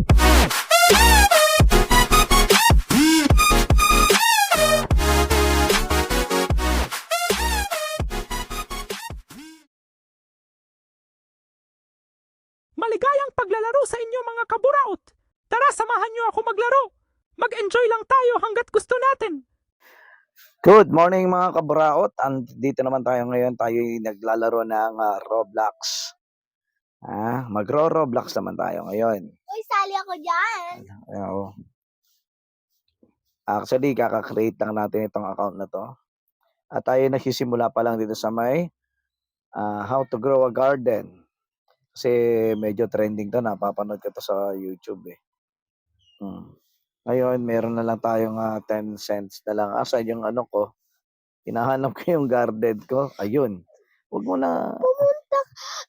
Maligayang paglalaro sa inyo mga kaburaot! Tara, samahan niyo ako maglaro! Mag-enjoy lang tayo hanggat gusto natin! Good morning mga kaburaot. Dito naman tayo ngayon. Tayo naglalaro ng Roblox. Magro-Roblox naman tayo ngayon. Uy, sali ako dyan. Actually, kaka-create lang natin itong account na to. At tayo nagsisimula pa lang dito sa may how to grow a garden. Kasi medyo trending to. Napapanood ko to sa YouTube eh. Ngayon, meron na lang tayong 10 cents na lang. Asan yung ano ko? Hinahanap ko yung garden ko. Ayun. Huwag mo na. Pumunta.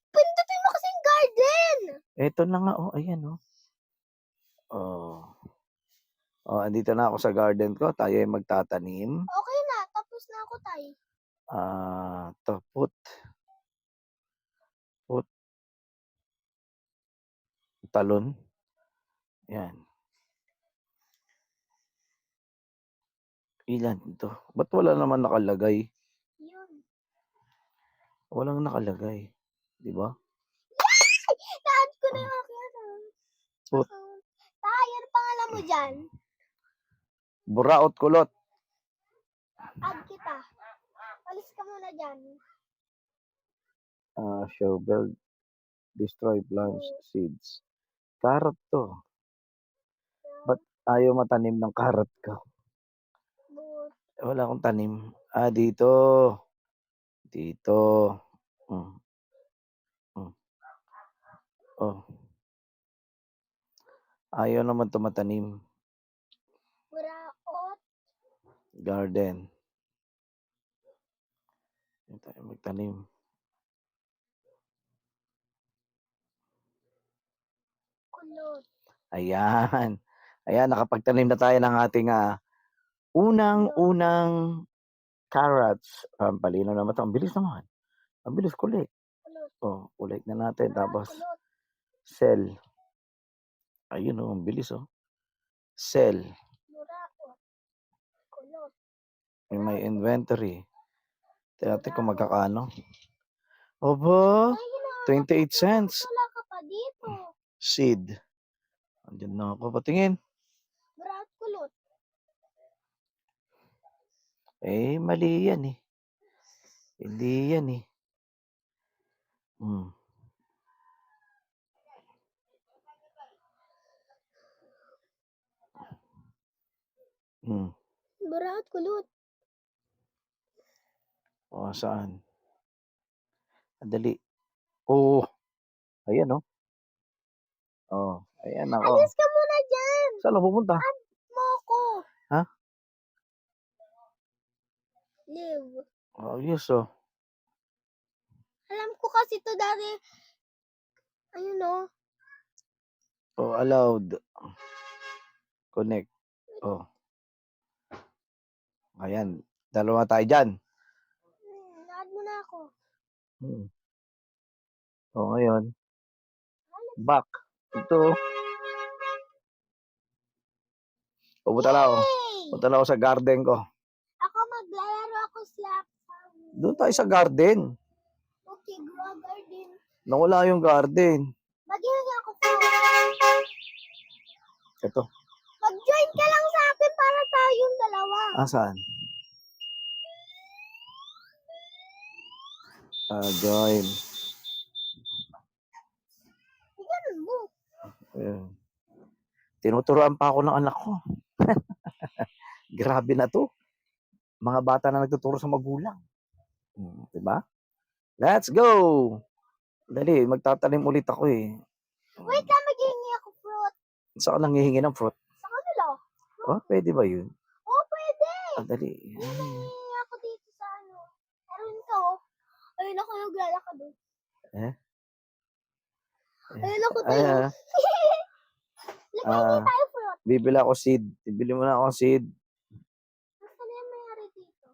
Pindutin mo kasing garden. Eto na nga. Oh, ayan oh. Andito na ako sa garden ko. Tayo ay magtatanim. Okay na. Tapos na ako, tay. Put. Talon. Yan. Ilan ito? Ba't wala naman nakalagay? Yun. Walang nakalagay. Di ba? Na-add ko na yung aking Put. Tay, ano pangalan mo dyan? Buraot kulot. Add kita. Alis ka muna dyan. Shovel. Destroy plants, seeds. Carrot to. Ba't ayaw matanim ng carrot ko? Wala akong tanim. Dito. Dito. Ayaw naman tumatanim. Buraot. Garden. Tayo magtanim. Kulot. Ayan. Ayan, nakapagtanim na tayo ng ating unang carrots. Palino naman ito. Ang bilis naman. Ang bilis, kulit. Kulit na natin. Tapos, sell. Ayun ang bilis Sell. Buraot. Kulot. May inventory. Tignan natin kung magkakano. Oba, 28 cents. Wala ka pa dito. Seed. Andiyan na ako. Patingin. Buraot, kulot. Mali yan eh. Hindi yan eh. Buraot, kulot. Saan? Dali. Ayan ayan ako. Alis ka muna dyan. Saan ako pupunta? Add mo ko. Ha? Live. Yes Alam ko kasi to dati. Ayun allowed. Connect. Ayan. Dalawa tayo dyan. Add mo na ako. Ngayon. Back. Ito. Punta na ako sa garden ko. Ako maglalaro ako slap. Doon tayo sa garden. Okay, grow a garden. Nawala yung garden. Maghihingi ako po. Ito. Mag-join ka lang sa akin para tayong dalawa. Saan? Join. Ganun mo. Tinuturuan pa ako ng anak ko. Grabe na to. Mga bata na nagtuturo sa magulang. Diba? Let's go! Dali, magtatanim ulit ako eh. Wait lang, maghihingi ako fruit. Saan ka nangihingi ng fruit? Sa kanila. Pwede ba yun? Pwede. Dali. Hihingi ako dito sa Meron ka Ayun ako naglalakad Ayun ako tayo. Hindi tayo fruit. Bibili ako seed. Bibili mo na ako seed. Basta na yung mayari dito.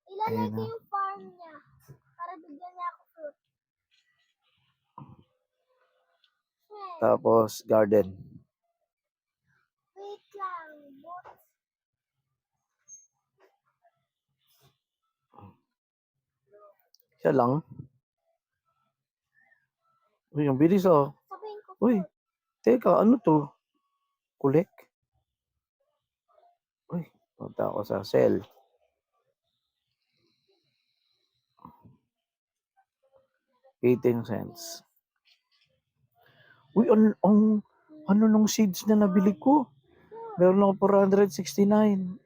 Ilalagay ko yung farm niya. Para bigyan niya ako fruit. Tapos garden. Siya lang. Uy, ang bilis oh. Sabihin ko, Uy, teka, ano to? Collect? Uy, punta ako sa cell. 18 cents. Uy, ano nung seeds na nabili ko? Meron ako 469.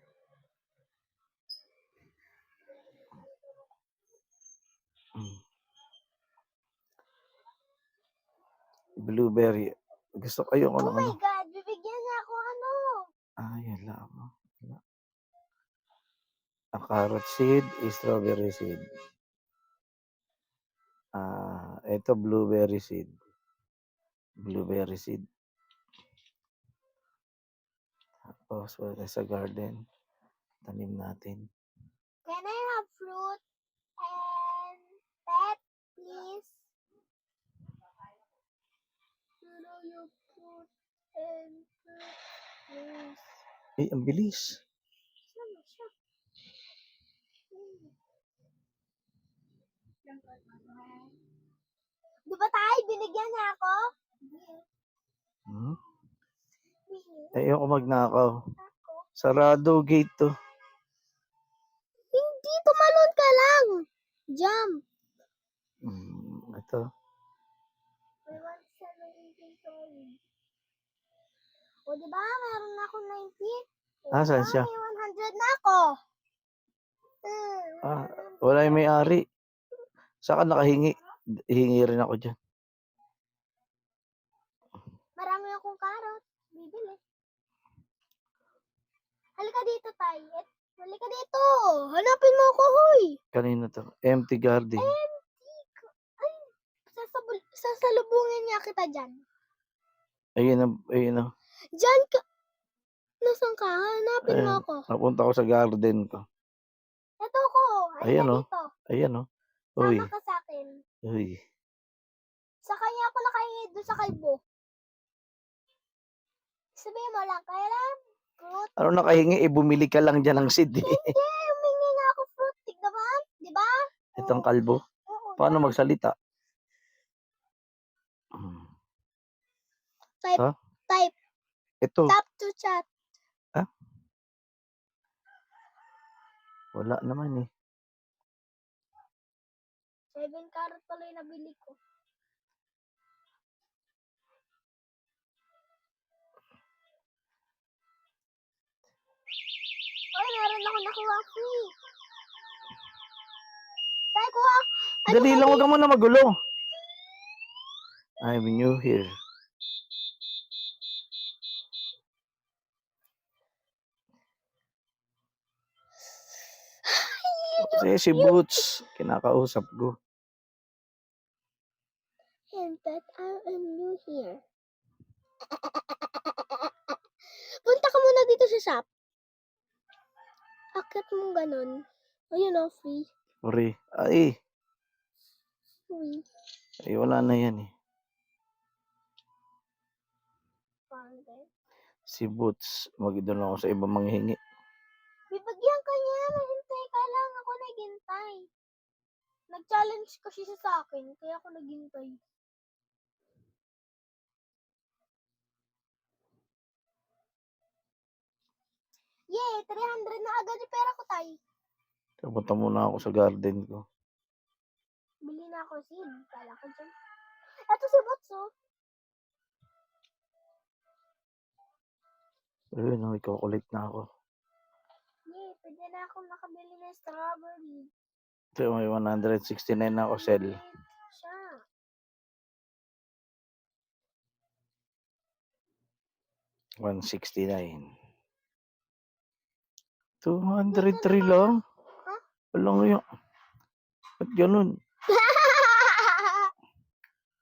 Blueberry. Gusto ko ayoko oh ng my ano. God, bibigyan niya ako ano. Yan lang. Wala. A carrot seed, strawberry seed. Ito blueberry seed. Blueberry seed. Tapos wala sa garden. Tanim natin. Can I have fruit and pet, please? You fruit and pet, please. Ang bilis. Sama siya. Di ba tayo, binigyan niya ako? Hmm? Binigyan Ayoko magnakaw. ako. Sarado gate to. Hindi, tumalon ka lang. Jump. Ito. I want 17 stories. O, di ba? Meron na ako 90. Saan siya? May 100 na ako. Wala yung may-ari. Saka nakahingi. Hingi rin ako dyan. Marami akong carrot. Bibili. Halika dito, tayo. Halika dito. Hanapin mo ako, huy. Kanina to. Empty garden. Ay, sasalubungin niya kita dyan. Ayun na. Dyan ka. Nasaan ka? Hanapin mo ako. Napunta ako sa garden ko. Ito ko. Ayan, Halika oh. dito. Ayan o. Uy. Sama ka sa akin. Uy. Sa kanya ako nakahingi doon sa kalbo. Sabihin mo lang, kaya lang, fruit. Ano nakahingi? Bumili ka lang dyan ng seed. Hindi, humingi nga ako fruit. Tignan ba? Di ba? Itong kalbo. Oo, Paano dyan. magsalita? Type. Ito. Tap to chat. Wala naman eh. 7 carrot pala yung nabili ko. Ay, meron ako nakuha free. Tayo kuha. Dali lang, huwag ka muna magulo. I'm new here. Kasi si Boots, kinakausap ko. And that I am new here. Punta ka muna dito sa shop. Akit mo ganun. Ayun o, free. Sorry. Ay, Free. wala na yan eh. Si Boots, doon ako sa ibang manghingi. Bibigyan ka niya. Mahintay ka lang. Ako naghintay. Nag-challenge kasi siya sa akin. Kaya ako naghintay. Yay! 300 na agad yung pera ko, tay. Punta muna ako sa garden ko. Bili na ako seed. Kala ko dyan. Ito si Botso. Ayun, ikaw-collect na ako. Yay! Pwede na akong nakabili ng strawberry. Ito, may 169 na ako sell. Siya. 169. 203 lang. Walang yun. Ba't ganun?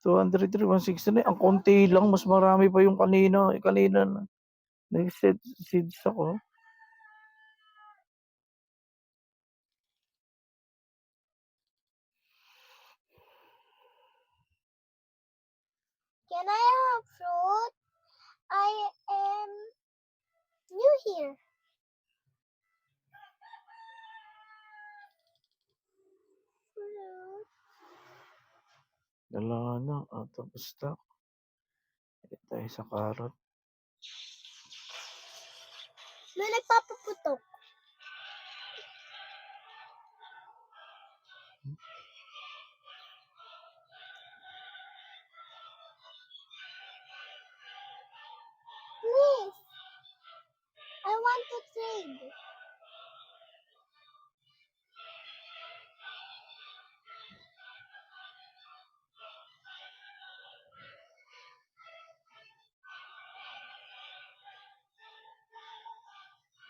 203, 169. Ang konti lang. Mas marami pa yung kanina. Kanina na. Nag-set seeds ako. Can I have fruit? I am new here. Fruit. Wala na. Out of stock. Dito tayo sa carrot. May nagpapaputok. Please. I want to trade.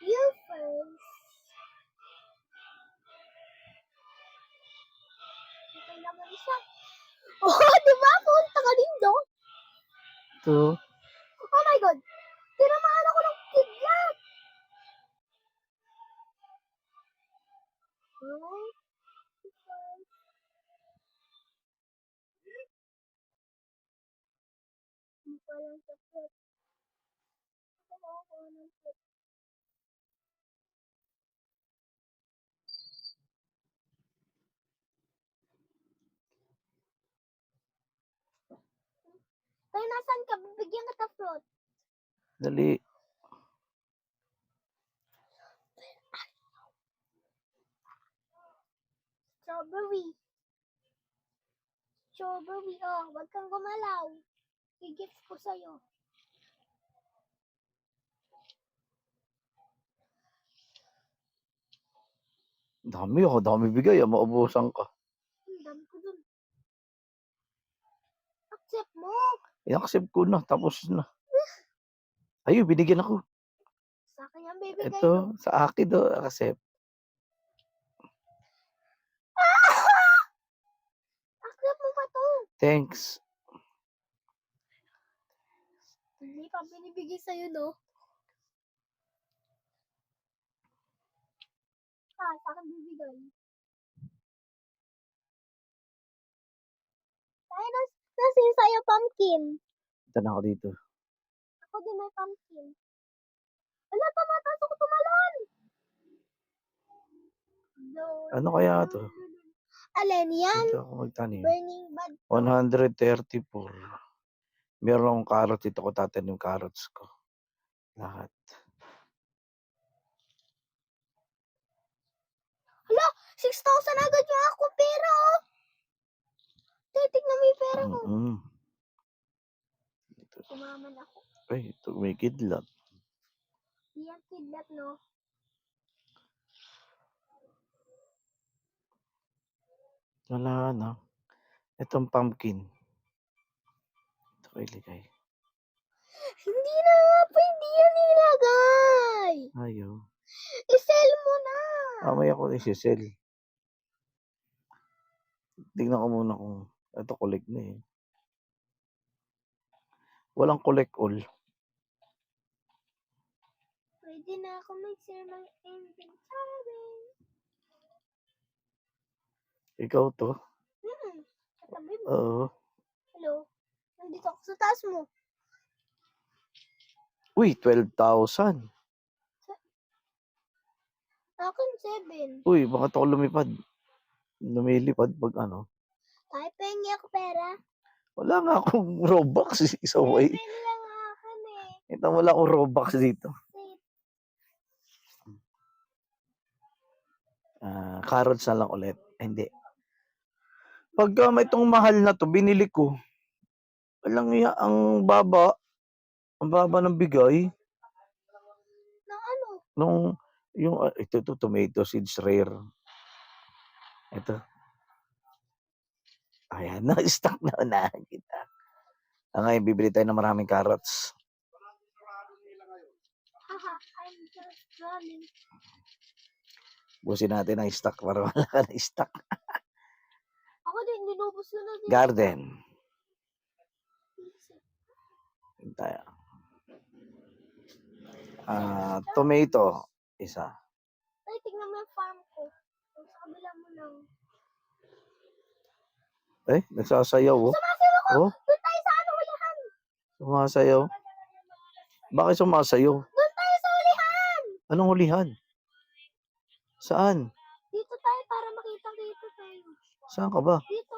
You first. Okay naman siya. Oh, di ba? Punta ka din doon. Ito. Oh my God. Tinamaan ako ng kidlat. Oh. Hindi pa lang sa pet. Ako ng pet. Tayo, nasan ka? Bibigyan kita fruit. Dali. Strawberry. Strawberry, oh. Huwag kang gumalaw. I-gift ko sa'yo. Dami ako. Dami bigay. Maubusan ka. Ang dami ko dun. Accept mo. I-accept ko na. Tapos na. Ayun, binigyan ako. Sa akin yung bibigay Ito, mo. sa akin do. Accept. Accept mo pa to. Thanks. Hindi pa binibigay sa'yo, no? Sa akin bibigay. Tayo, nasin sa'yo pumpkin. Ito na ako dito. Ako din may pumpkin. Wala, tumataas ako tumalon. Ano kaya to? Alin yan? Dito ako magtanim. Burning bad. 134. Meron akong carrot dito ko tatanim carrots ko. Lahat. Hala, 6,000 agad yung ako pera, oh. Titignan mo yung pera ko. Dito. Kumaman ako. Ay, ito may kidlat. Di yan kidlat, no? Wala na. Itong pumpkin. Ito ko iligay. Hindi na nga pa, hindi yan nilagay. Ayaw. I-sell mo na. Mamaya ko isi-sell. Tignan ko muna kung ito collect na eh. Walang collect all. Pwede na ako mag-share ng inventory. Ikaw to? Katabi mo. Oo. Hello? Nandito ako sa taas mo. Uy, 12,000. Akin 7. Uy, bakit ako lumipad? Lumilipad pag ano? Tayo pengi ako pera. Wala nga akong Robux isa way. Pengi lang akin eh. Ito wala akong Robux dito. Carrots na lang ulit. Hindi. Pagka may itong mahal na to, binili ko. Walang iya, ang baba. Ang baba ng bigay. Na ano? Nung, ito tomato seeds rare. Ito. Ayan, na-stock na unahan kita. Ngayon, bibili tayo ng maraming carrots. Haha, I'm just running. Busin natin ang stock para wala ka na stock. Ako din, linubos ko na din. Garden. Ito tayo. Tomato. Isa. Ay, tignan mo yung farm ko. Sa kabila mo lang. Eh, nagsasayaw oh. Sumasayaw ako! Oh, Doon tayo sa ano, hulihan! sumasayaw. Bakit sumasayaw? Doon tayo sa hulihan! Anong hulihan? Saan? Dito tayo para makita dito tayo. Saan ka ba? Dito.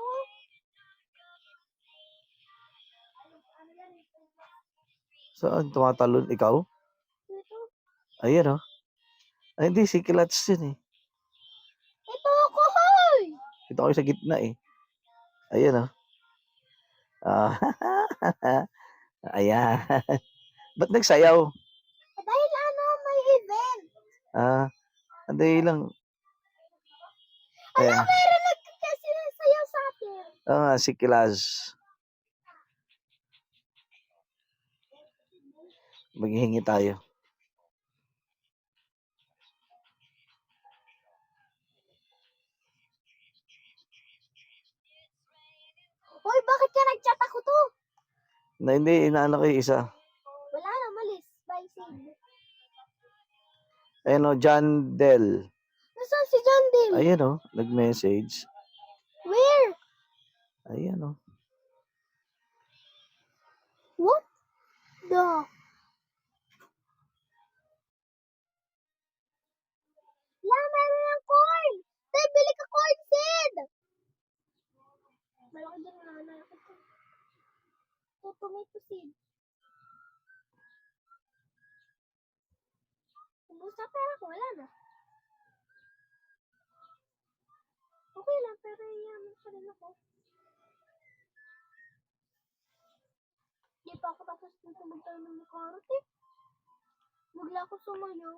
Saan tumatalon? Ikaw? Ito. Ayan oh. Ay, hindi. Si Kilats yun eh. Ito ako, hoy! Ito kayo sa gitna eh. Ayan oh. Ah, ayan. Ba't nagsayaw? Dahil ano, may event. Ah, hindi lang. Alam, Ayan. meron nagkakasayaw sa atin. Si Kilaz. Maghihingi tayo. Hoy, bakit ka nag-chat ako to? Na hindi, inaano ko yung isa. Wala na, malis. Bye, Sid. Ayan o, John Del. Nasaan si John Dale? Ayan o, nag-message. Where? Ayan o. What the? Meron ng corn! Tay, bili ka corn, Sid! Malaki dyan na nanay ko to. Ito, tomato seed. Ubus na pera ko, wala na. Okay lang, pero yaman pa rin ako. Di pa ako tapos dito magtanong ng karot eh. Bigla ako sumayaw.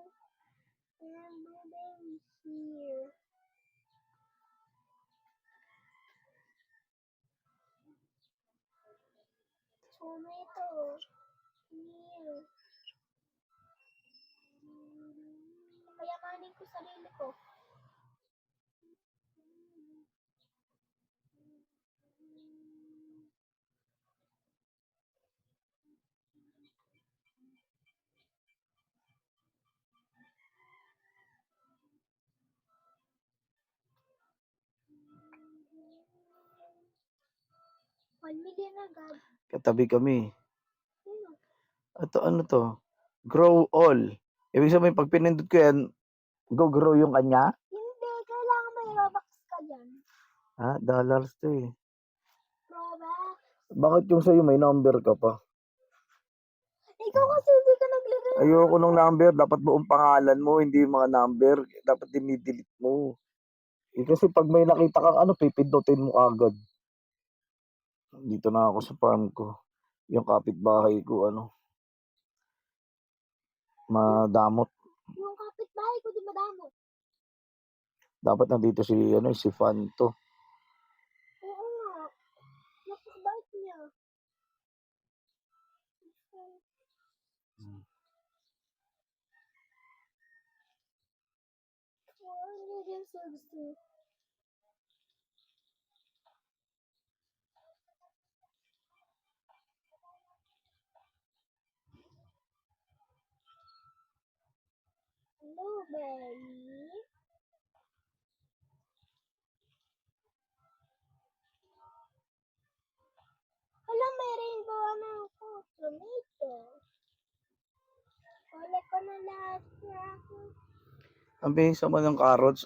And moving here. Tomato. Here. Kayamanin ko sarili ko. $1 million agad. Katabi kami. Sino? Ito, ano to? Grow all. Ibig sabihin, pag pinindot ko yan, go grow yung kanya? Hindi, kailangan may Robux ka dyan. Dollars to eh. Robux. Bakit yung sa'yo may number ka pa? Ikaw kasi hindi ka naglagay. Ayoko nung number. Dapat buong pangalan mo, hindi yung mga number. Dapat dinidelete mo. Kasi pag may nakita kang ano, pipindutin mo agad. Dito na ako sa farm ko. Yung kapitbahay ko, madamot. Yung kapitbahay ko di madamot. Dapat nandito si Fanto. Oo nga. Napakabait niya. Hindi din gusto. Hello, baby. Hala, may rainbow ako. Tomato. Ulit ko na lahat na ako. Ang bihis naman ng carrots.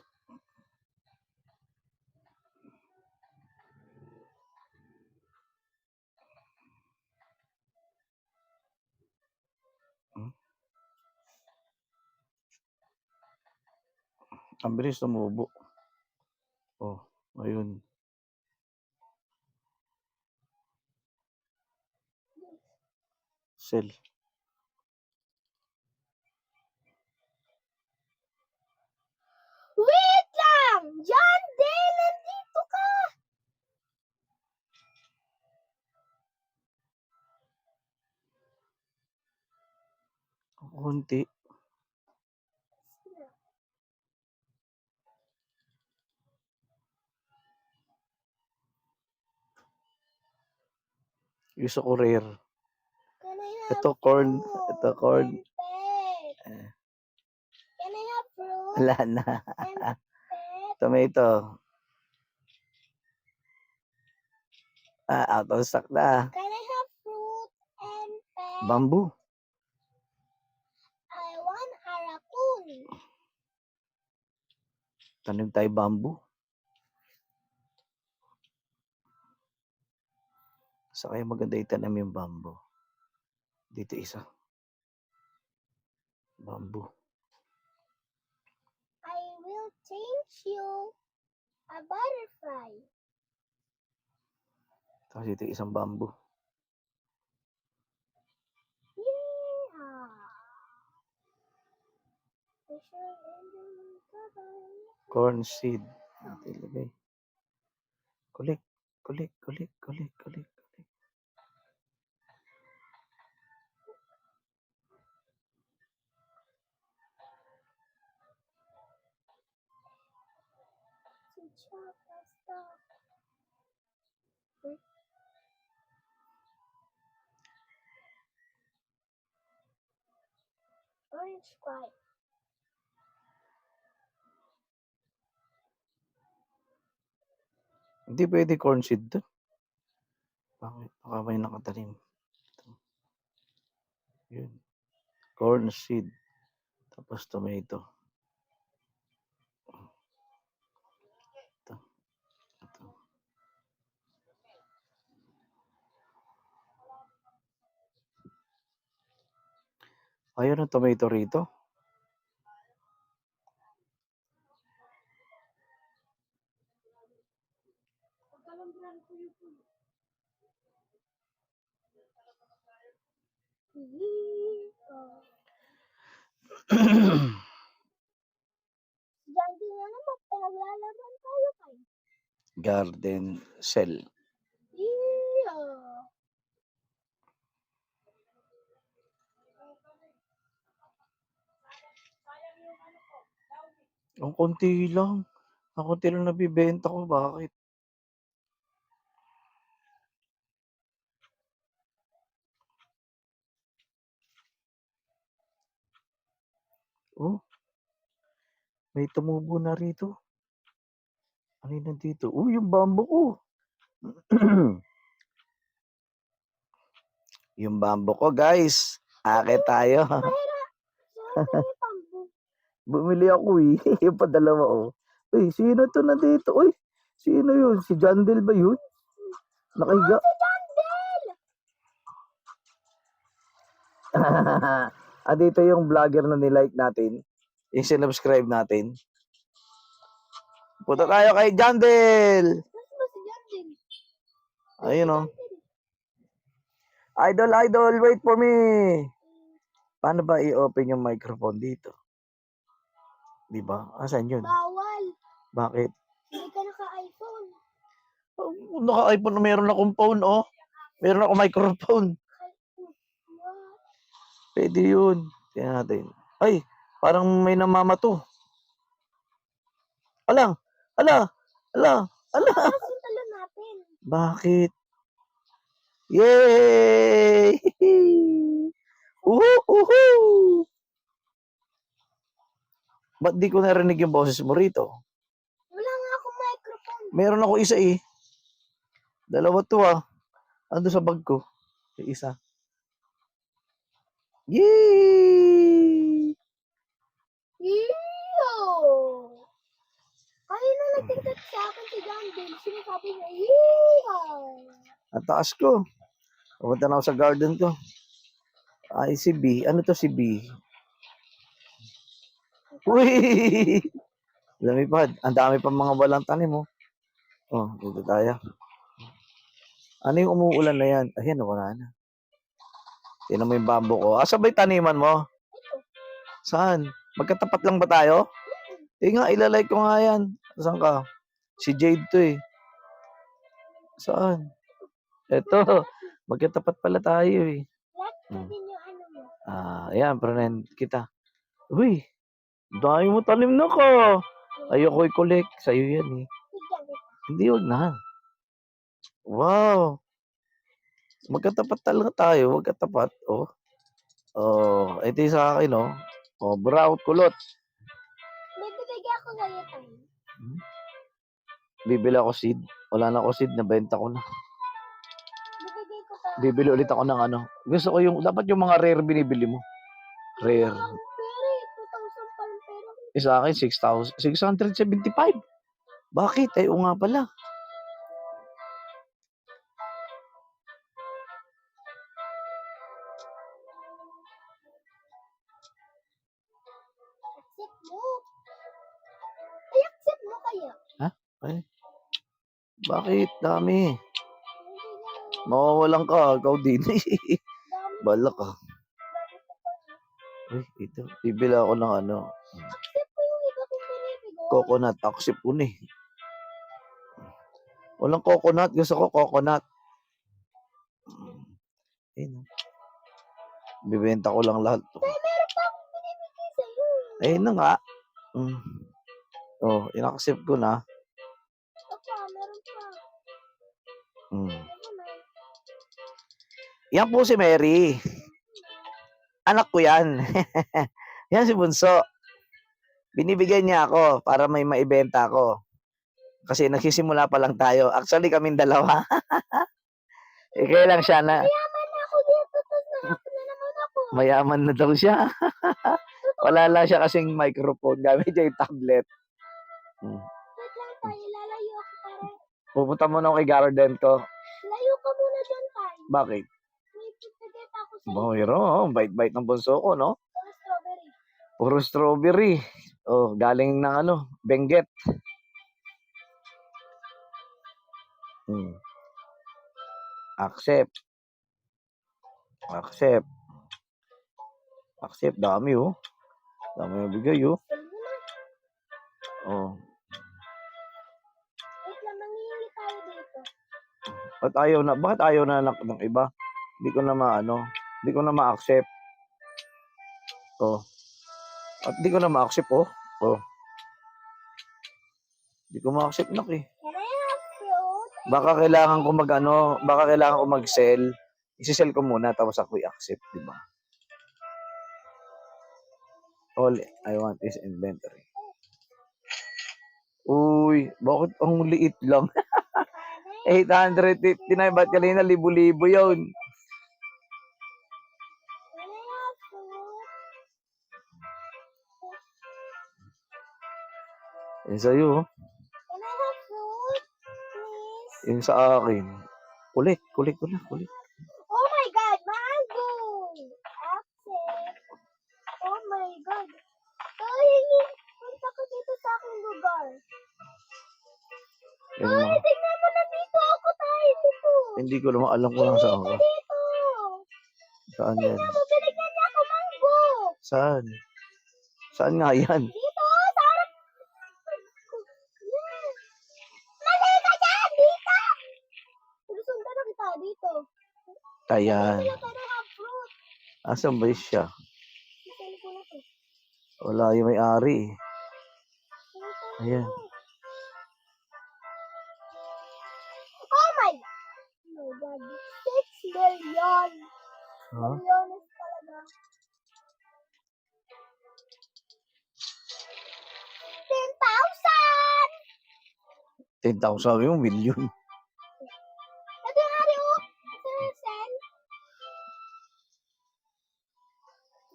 Ang bilis tumubo. Oh, ayun. Sell. Wait lang! John Dale, nandito ka! Kunti. Gusto ko rare. Can I have Ito corn. fruit Ito corn. and pet? Can I have fruit Wala na. and pet? Tomato. Out of stock na. Can I have fruit and pet? Bamboo. I want a raccoon. Tanim tayo bamboo. Sa kaya maganda itanim yung bamboo. Dito isa. Bamboo. I will change you a butterfly. Tapos dito isang bamboo. Yeah. Corn seed. Natin ilagay. Kulik. Kulik. Kulik. Kulik. Kulik. Kulik. Orange stripe. Hindi pwede corn seed to. Bakit? Baka may nakatanim. Ito. Yun. Corn seed. Tapos tomato. Ito. Ito. Ayaw ng tomato rito. Diyan din na naman, pinaglalaban tayo kayo. Garden cell. Yeah. Ang konti lang. Ang konti lang nabibenta ko. Bakit? Oh, may tumubo na rito. Ano yun nandito? Oh, yung bamboo ko. Yung bamboo ko, guys. Akit tayo. Siyempre, pambu. Bumili ako eh. Yung padalawa oh. Uy, sino to na dito? Uy, sino yun? Si Jandel ba yun? Nakahiga. Si Jandel! Dito yung vlogger na nilike natin. Yung sinubscribe natin. Punta tayo kay Jandel. Saan ba si Jandel? Ayun oh. Idol, idol, wait for me. Paano ba i-open yung microphone dito? Di ba? Asan yun? Bawal. Bakit? Hindi ka naka-iPhone. Naka-iPhone, meron akong phone, oh. Meron akong microphone. What? Pwede yun. Tingnan natin. Ay, parang may namamato. Ala, ala, ala, ala. Tapos yung talon natin. Bakit? Yay! Uhu! Ba't di ko narinig yung boses mo rito? Wala nga akong microphone. Meron ako isa eh. Dalawa to ah. Ando sa bag ko. Yung isa. Yay! Iyo! Kaya na nagtingkat sa akin si Jandel. Sinasabi niya, iyo! Ang taas ko. Pumunta na ako sa garden ko. Ay, si B. Ano to si B? Uy! Lumipad. Ang dami pa mga walang tanim mo. Oh, dito tayo. Ano yung umuulan na yan? Ayan, wala na. Tingnan mo yung bamboo ko. Asa ba yung taniman mo? Saan? Magkatapat lang ba tayo? Nga, ilalike ko nga yan. Saan ka? Si Jade to eh. Saan? Eto. Magkatapat pala tayo eh. Like ko din yung ano mo. Ayan, friend kita. Uy, dami mo tanim na ka. Ayoko i-collect. Sa'yo yan eh. Si Jandel. Hindi, wag na. Wow. Magkatapat talaga tayo. Magkatapat. Oh. Oh, ito yung sa akin, oh. Oh, brown kulot. May bibigyan ako sa'yo tayo. Bibili ako seed. Wala na ako seed. Nabenta ko na. Bibigay ko pa. Bibili ulit ako ng ano. Gusto ko yung, dapat yung mga rare binibili mo. Rare. Ang pera eh. 2,000 pa yung pera ko. Sa akin, 6,675. Bakit? Ay, o nga pala. accept mo. I-accept mo kaya. Ay, bakit? Dami. Hindi na. Mawawalan ka. Ikaw din. Dami. Bala ka. Dami pa pa. Uy, ito. Bibila ako ng ano. Accept mo yung iba kong binibigay. Coconut. Accept ko ni. Walang coconut. Gusto ko coconut. Ayun. Bibenta ko lang lahat to. Tay, meron pa akong binibigay sa'yo. Ayun na nga. Oh, in-accept ko na. Ito pa, meron pa. Mm. Ano na? Yan po si Mary. Anak ko yan. Yan si Bunso. Binibigyan niya ako para may maibenta ako. Kasi nagsisimula pa lang tayo. Actually, kaming dalawa. Kaya lang siya na. Mayaman na ako dito. Tapos na-hack na naman ako. Mayaman na daw siya. Wala lang siya kasing microphone. Gamit niya yung tablet. Wait lang tayo. Lalayo ako para. Pupunta muna ako kay garden ko. Layo ka muna dyan tayo. Bakit? May pipigay pa ako sa'yo. Mayroon. Oh, bite-bite ng bunso ko, no? Ang strawberry. Puro strawberry. Oh, galing ng ano, Benguet. Accept. Accept. Accept. Dami, oh. Dami na bigay, oh. Saan mo na? Oh. Wait lang, mangingi tayo dito. Bakit ayaw na ng iba? Hindi ko na maano. Hindi ko na ma-accept. Oh. At hindi ko na ma-accept, oh. Oh. Hindi ko ma-accept, nak, eh. Can I have fruit? Baka kailangan ko mag-sell. Isi-sell ko muna tapos ako i-accept, di ba? All I want is inventory. Uy, bakit ang liit lang? 859, ba't kanina libo-libo yun? Can I have fruit? Yung sa'yo, oh. Can I have fruit? Please? Yung sa akin. Kulit ko na. Oh my God, mango! Accept. Oh my God. Kaya punta ko dito sa aking lugar. Yan Ay, mga- tingnan mo na dito ako tayo dito. Hindi ko naman alam kung saan Dito, ka. dito. Saan yan? Tingnan mo, binigyan niya ako mango. Saan? Saan nga yan? Dito, sa harap. Yan. Mali ka dyan, dito. Sinusundan na kita dito. Ayan. Wala ka na have fruit. Asan ba siya? Isali ko na to. Wala yung may-ari, eh. Sinusundan Ayan. ko. Oh my God. 6 million. Ha? Milyones talaga. 10,000! 10,000 yung million. Ito yung hari oh. Ito yung sen.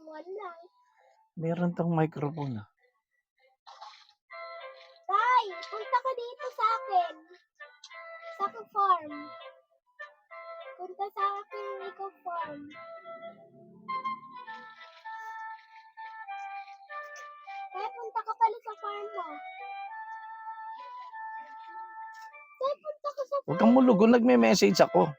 Wala. Meron tong microphone, ah. Tay, punta ka dito sa akin. Sa aking farm. Punta sa aking ikaw farm. Tay, punta ka pala sa farm mo. Tay, punta ka sa Huwag kang mulugo, nagme-message ako.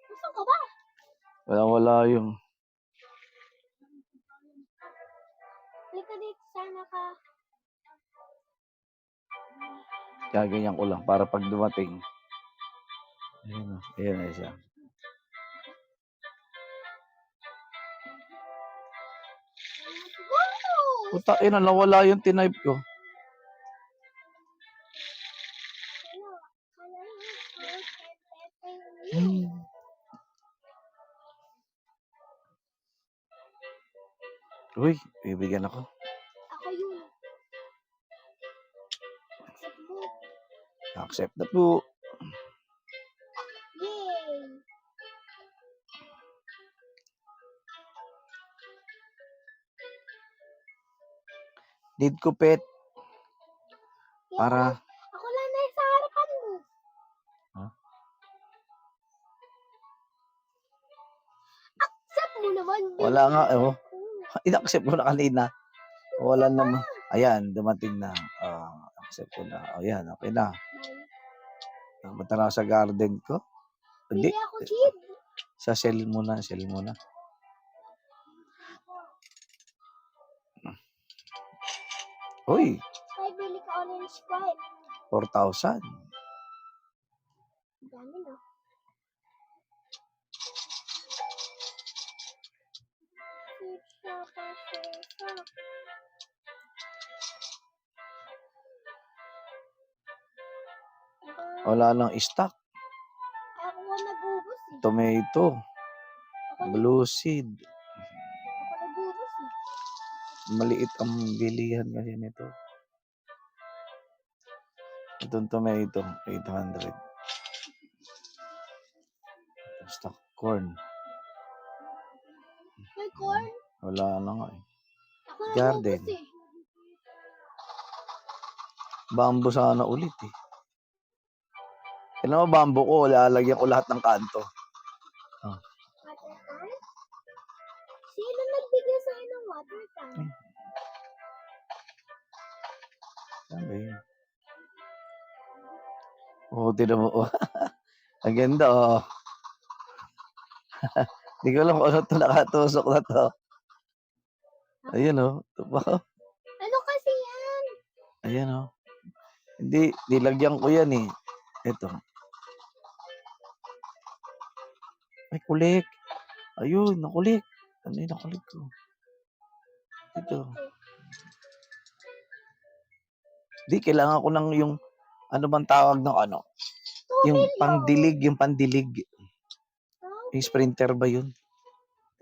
Gusto ka ba? Wala yung... Halika dito, sana ka. Gaganyan ko lang para pag dumating. Ayan na siya. Wow! Puta, nawala yung tinype ko. Uy, bibigyan ako. Ako yun. Accept mo. Accept na po. Yay! Need ko pet. Para... Ako lang na sa harapan mo. Ha? Wala nga, oh. In-accept ko na kanina. Wala naman. Ayan, dumating na. Accept ko na. Ayan, okay na. Punta na ako sa garden ko. Hindi. Bili ako seed. Sa sell muna, sell muna. Uy, Ay, bili ka orange Sprite. 4,000. Dami, no? Sisa, pasisa. Wala nang stock. Ako nga nag-ubos eh. Tomato, blue seed. Ako nag-ubos eh. Maliit ang bilihan kasi nito. Itong tomato, 800. Stock corn. May corn. Wala na nga eh. Ako Garden. nag-ubos eh. Bamboo sana ulit eh. Kailan mo bamboo ko, lalagyan ko lahat ng kanto. Water tank? Sino nagbigay sa akin ng water tank? Sabi yun. Tinan mo. Ang ganda oh. Hindi ko alam kung ano ito nakatusok na to. Ayan oh. Ito pa oh. Ano kasi yan? Ayan oh. Hindi, nilagyan ko yan eh. Ito. Ay, kulik. Ayun, nakulik. Ano yung nakulik ko? Ito. Di, kailangan ko ng yung, ano bang tawag ng ano? 2 Yung million. pandilig, yung pandilig. Oh, Yung sprinter ba yun?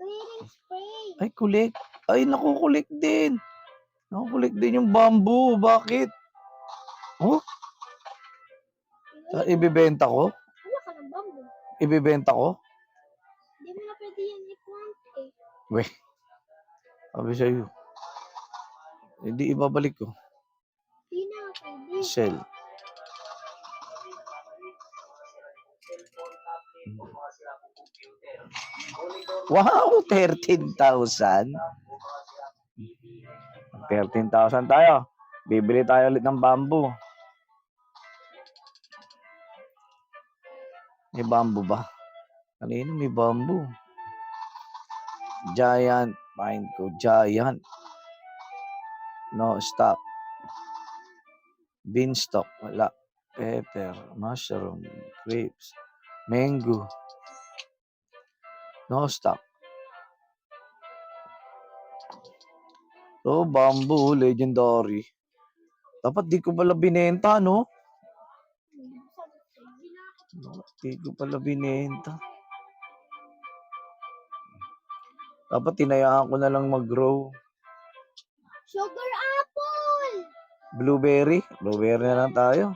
clearing spray. Ay, kulik. Ay, nakukulik din. Nakukulik din yung bamboo. Bakit? Oh, ibibenta ko? Wala ka ng bamboo. Ibibenta ko? Hindi mo na pwede yan i-plant eh. Weh. Sabi sa'yo. Hindi ibabalik ko. Hindi na pwede. Sell. Wow, 13,000. 13,000 tayo. Bibili tayo ulit ng bamboo. May bamboo ba? Kanino may bamboo? Giant. Find ko. Giant. No stock. Beanstalk. Wala. Pepper. Mushroom. Grapes. Mango. No stock. Oh, bamboo. Legendary. Dapat di ko pala binenta, no? Di ko pala binenta. Dapat tinayaan ko na lang mag-grow. Sugar apple! Blueberry. Blueberry na lang tayo.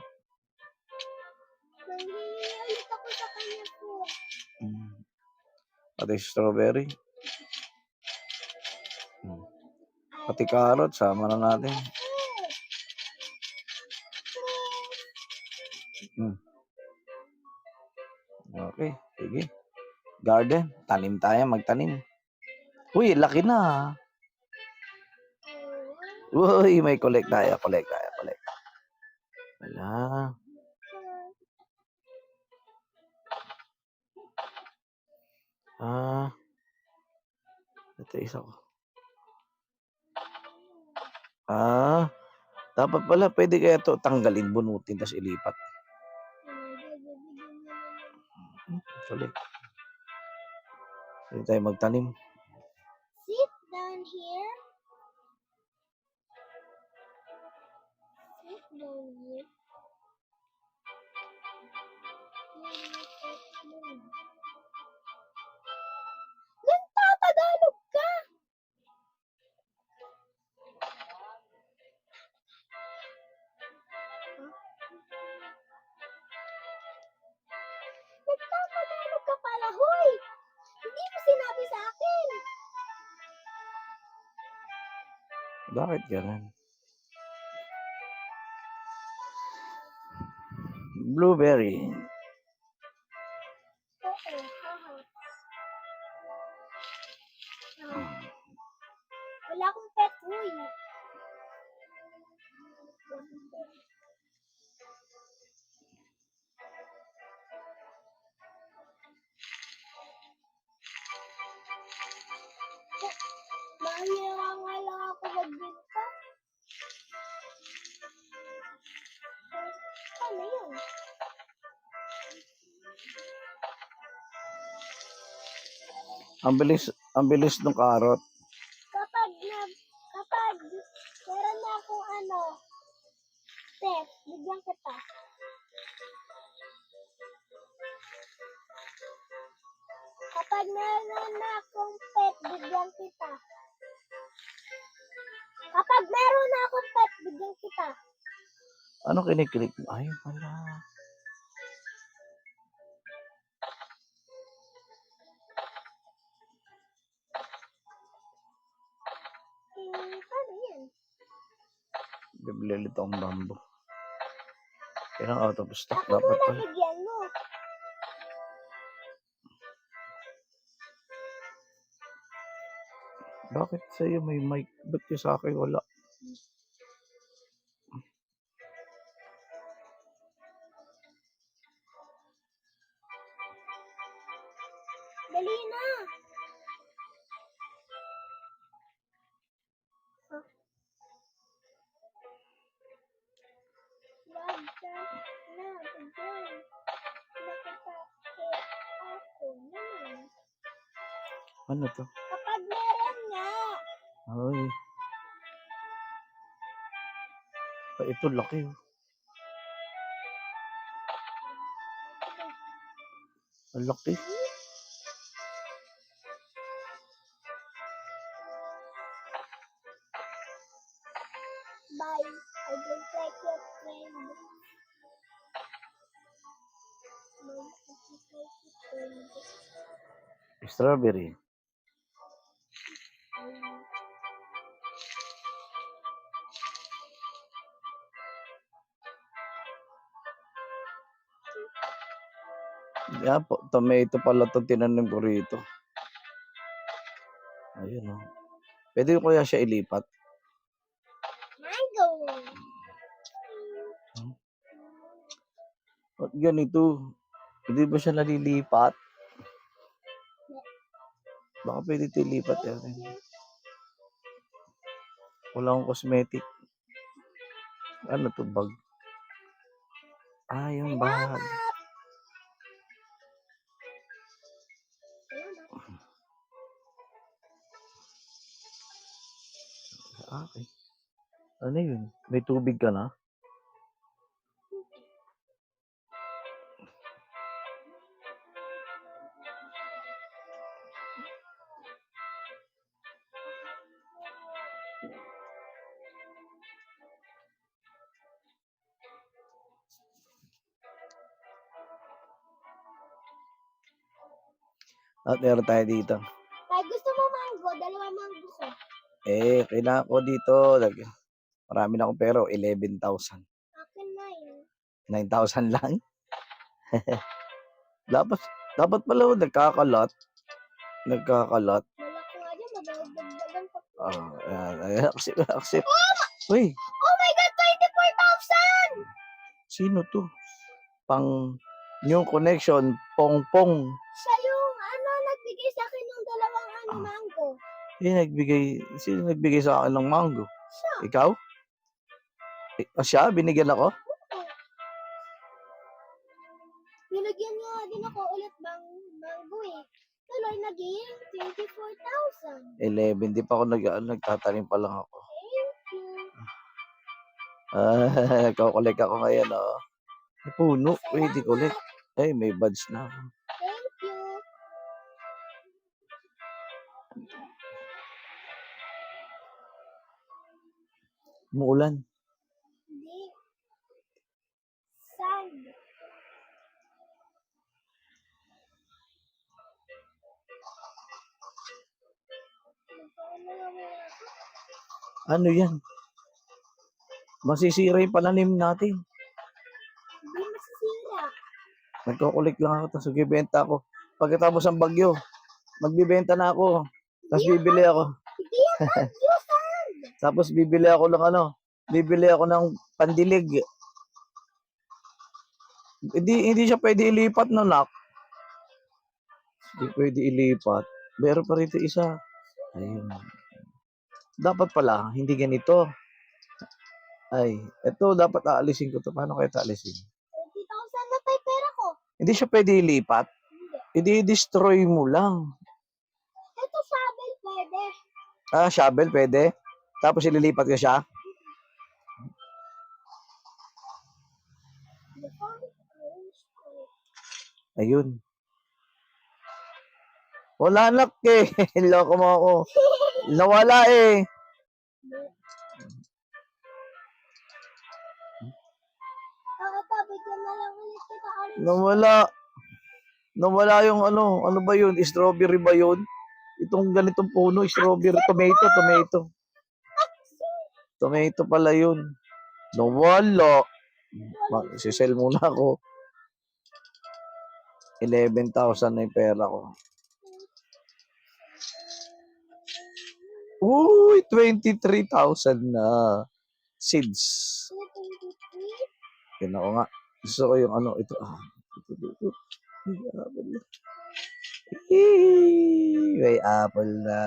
Nangihingi ulit ako sa kanya po. Pati strawberry. Pati carrot. Sama na natin. Okay. Sige. Garden. Tanim tayo. Magtanim. Uy, laki na. Uy, may collect tayo. Collect tayo. Collect. Wala. Ito isa ko. Dapat pala, pwede kaya ito tanggalin, bunutin, tapos ilipat. Collect. Pwede tayo magtanim. Sit down here. Sit down here. Nagtatagalog ka! Nagtatagalog ka pala, hoy! Hindi mo sinabi sa akin! Bakit ganun? Blueberry. Oo, haha. Mahira nga lang ako magbenta. Ano yun? Ang bilis ng karot. Kapag meron na akong pet, bigyan kita. Kapag meron na akong pet, bigyan kita. Kapag meron na akong pet, bigyan kita. Ano kiniklik mo? Ay, wala. Paano yan? Bibili ulit akong bamboo. Kailang out of stock Ako dapat muna pala. bigyan mo. Bakit sa'yo may mic? Ba't yung sa akin wala? Dali na. Wag ka na bigyan. Nakapake ako naman. Ano to? Kapag meron nga. Ay. Ay, ito laki. Oh. Ang laki. Bye. I don't like your friend. Bye. I don't like your friend. Strawberry. Yeah, po, tomato pala itong tinanim ko rito. Ayun o. Pwede ko kaya siya ilipat? Mango. Ba't ganito? Hindi ba siya nalilipat? Baka pwede ito ilipat yan. Wala akong cosmetic. Ano to, bag? Ah, yung bag. Okay. Ano yun? May tubig ka na? At meron tayo dito. Pag gusto mo mango, dalawa mango ko. Kailangan ko dito. Marami na akong pero 11,000. Akin na yun. 9,000 lang. dapat pala ako nagkakalat. Wala ko nga dyan, madagdagan pa. Ayan. Accept. Uy, Oh my God, 24,000! sino to? Pang new connection, pong-pong. Siya yung nagbigay sa akin ng dalawang mango. Sino nagbigay sa akin ng mango? Siya. Ikaw? Siya? Binigyan ako? Nilagyan niya din ako ulit mango eh. Tuloy naging 24,000. 11, di pa ako nagtatanim pa lang ako. Thank you. Nagkakolek ako ngayon, oh. May puno, pwede kolek. Ay, may buds na ako. Thank you. Umuulan. Hindi. Sand. Ano yan? Masisira yung pananim natin. Hindi masisira. Nagkukulik lang ako, tapos magbibenta ako. Pagkatapos ng bagyo, magbibenta na ako. Tapos bibili ako. Hindi yan bagyo, sand. Tapos bibili ako ng pandilig. Hindi siya pwede ilipat, no, nak? Hindi pwede ilipat. Meron pa rito isa. Ayun. Dapat pala, hindi ganito. Ay, eto dapat aalisin ko to. Paano kaya ito aalisin? 20,000 na tayo pera ko. Hindi siya pwede ilipat. Hindi. I-destroy mo lang. Ito shovel pwede. Ah, shovel pwede. Tapos ililipat ko siya. Ayun. Wala nak eh. Loko mo ako. Nawala eh. Ito, bigyan na lang ulit kita orange. Nawala. Nawala yung ano. Ano ba yun? Strawberry ba yun? Itong ganitong puno. Strawberry. Tomato. Tomato pala yun. Nawala. Sisell muna ako. 11,000 na yung pera ko. Uy, 23,000 na. Seeds. 23. Yan ako nga. Gusto ko yung ano. Ito. Ito. May apple na.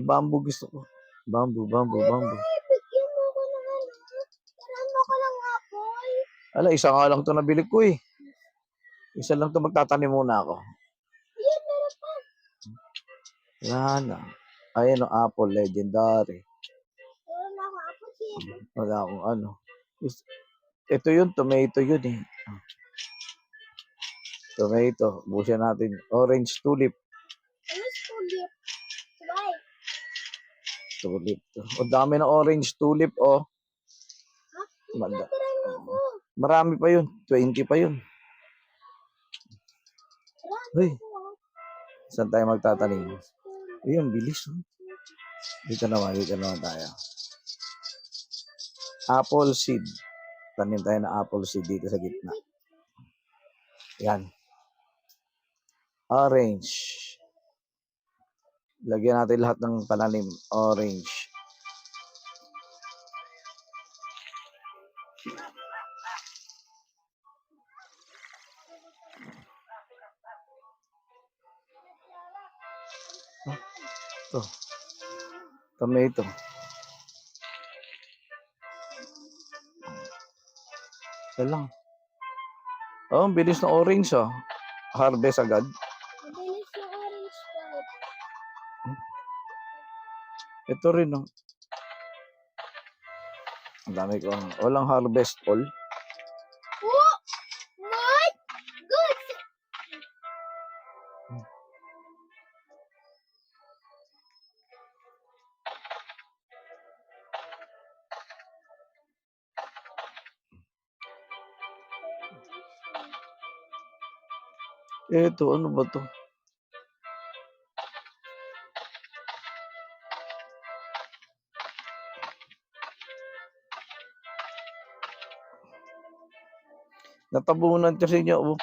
Bamboo gusto ko. Bamboo. Bigyan mo ko ng ano. Tirahan mo ko ng apple. Ala, isa nga lang ito nabili ko eh. Isa lang ito magtatanim muna ako. Ayan, meron pa. Yan na. Ayan ang apple, legendary. Meron ako apple seed. Wala akong ano. Ito yun, tomato yun eh. Tomato. Busian natin. Orange tulip. Ano tulip? Try. Tulip. O dami ng orange tulip oh. Ha? Manda. Tirahan mo ko. Marami pa yun. 20 pa yun. Tirahan Uy, mo ko. saan tayo magtatanim? Ayun, bilis. Oh. Dito naman tayo. Apple seed. Tanim tayo ng apple seed dito sa gitna. Yan. Orange. Lagyan natin lahat ng pananim. Orange. Ito. Tomato. Ito lang. Oh, ang bilis ng orange oh. Harvest agad. Mabilis yung orange stripe. Ito rin oh. Ang dami ko. Walang harvest all. Oh! My God! Ito, ano ba to? Natabunan kasi niya oh.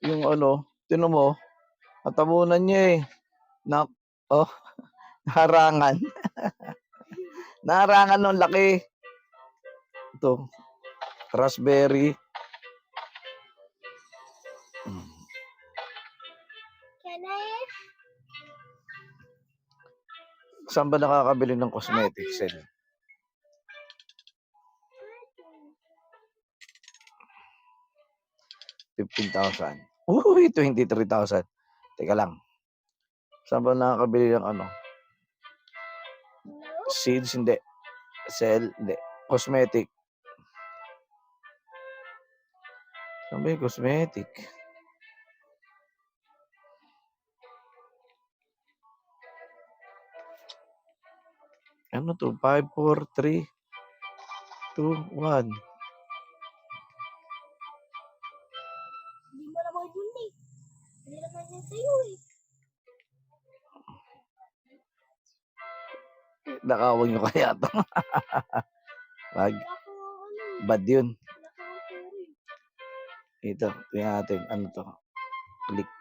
Yung ano, tinan mo, natabunan niya eh. Na, oh, harangan. Naharangan ng laki. Ito, raspberry. Can I? Saan ba nakakabili ng cosmetics? 15,000. Uy, 23,000. Teka lang. Saan ba nakakabili ng ano? No. Seeds, hindi. Sell, hindi. Cosmetic. Saan ba yung cosmetic? Ano to? 5, 4, 3, 2, 1. Hindi mo naman yun eh. Hindi naman yun sa'yo eh. Nakawag nyo kaya to. Wag. Wala ko ano eh. Bad yun. Wala ko pera eh. Ito. Tingnan natin. Ano to? Click.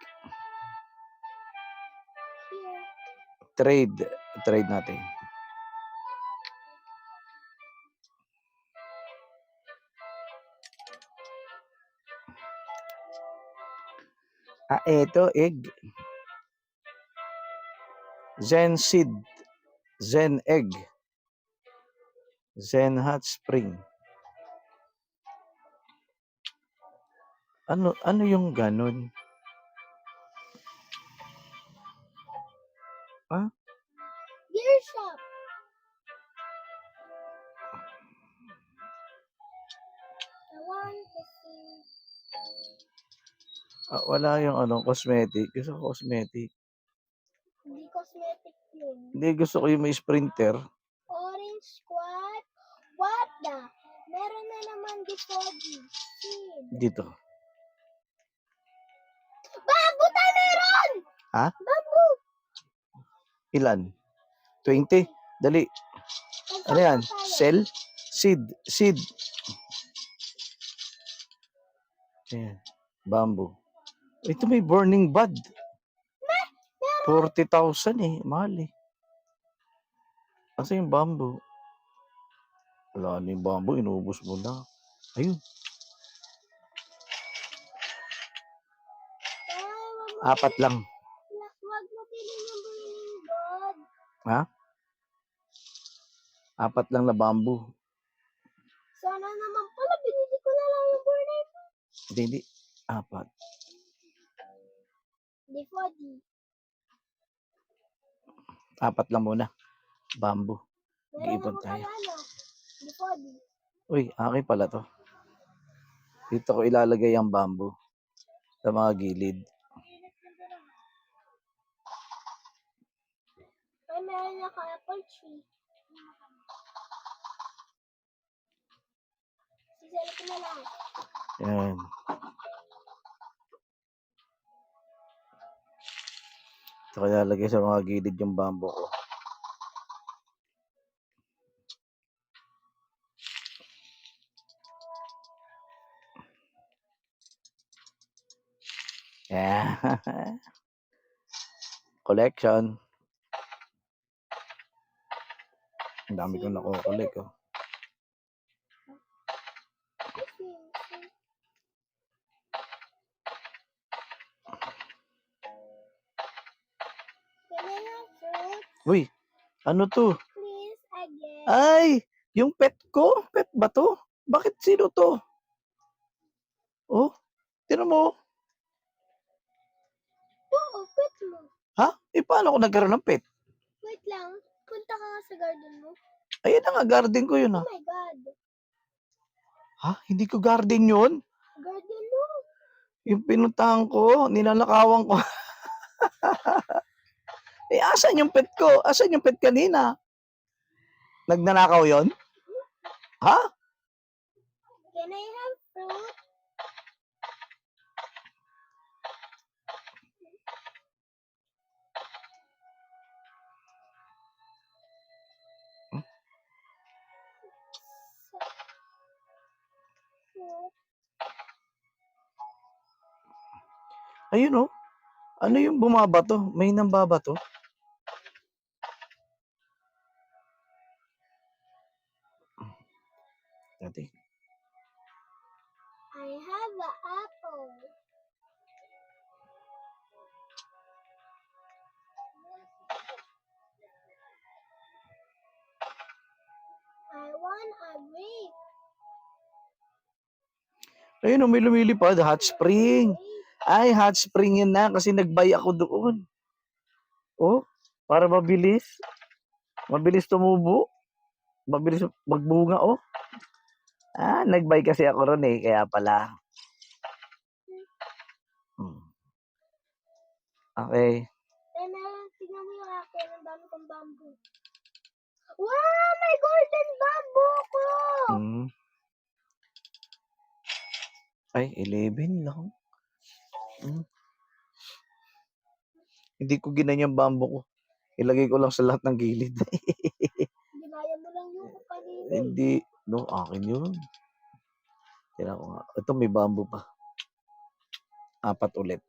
Here. Trade. Trade natin. Ito. Egg. Zen seed. Zen Egg. Zen Hot Spring. Ano yung ganun? Ha? Gear shop. I want to see. Wala yung cosmetic. Gusto ko cosmetic. Hindi cosmetic yun. Hindi, gusto ko yung may sprinter. Orange squad. What the? Meron na naman Dipogi. Seed. Dito. Bago tayo meron! Ha? Bago! Ilan? 20? Dali. Ano yan? Cell? Seed. Ayan. Bamboo. Ito may burning bud. 40,000 eh. Mahal eh. Kasi yung bamboo. Wala na yung bamboo. Inubos mo na. Ayun. Apat lang. Wag mo bilhin yung burning god. Ha? Apat lang na bamboo. Sana naman pala, binili ko na lang yung burning. Hindi. Apat. Dipogi. Apat lang muna. Bamboo. Meron Mag-iipon ako tayo. kaya Dipogi. Uy, akin pala to. Dito ko ilalagay ang bamboo. Sa mga gilid. Ay, meron na ka apple tree. Sisali ko na lang. Yan. Ito ko ilalagay sa mga gilid yung bamboo ko. Yeah. Collection. Ang dami kong nakukulik. Oh. Can I have fruit, Uy, ano to? please, again? Ay, yung pet ko? Pet ba to? Bakit sino to? Oh, tino mo? Oo, pet mo. Ha? Paano ako nagkaroon ng pet? Wait lang. Punta ka nga sa garden mo. Ayan na nga, garden ko yun Oh ha. my God. Ha? Hindi ko garden yun? Garden mo. Yung pinuntahan ko, ninanakawan ko. Asan yung pet ko? Asan yung pet kanina? Nagnanakaw yon? Ha? Can I have fruit? Fruit. Ayun oh. Ano yung bumabato? May nambabato? Dati. I have an apple. I want a grape. Ayun oh, may lumilipad. Hot spring. Ay, hot spring yun na kasi nagbay ako doon. Oh, para mabilis. Mabilis tumubo. Mabilis magbunga oh. Nagbay kasi ako ron eh, kaya pala. Okay. Meron, tignan mo yung akin. Ang dami kong bamboo. Wow! May golden bamboo ko! Mm. Ay, 11 lang. Hindi ko ginanyang bamboo ko. Ilagay ko lang sa lahat ng gilid. Ginaya mo lang yung kanina. Hindi. No, akin yun. Tira ko nga. Ito may bamboo pa. 4 ulit.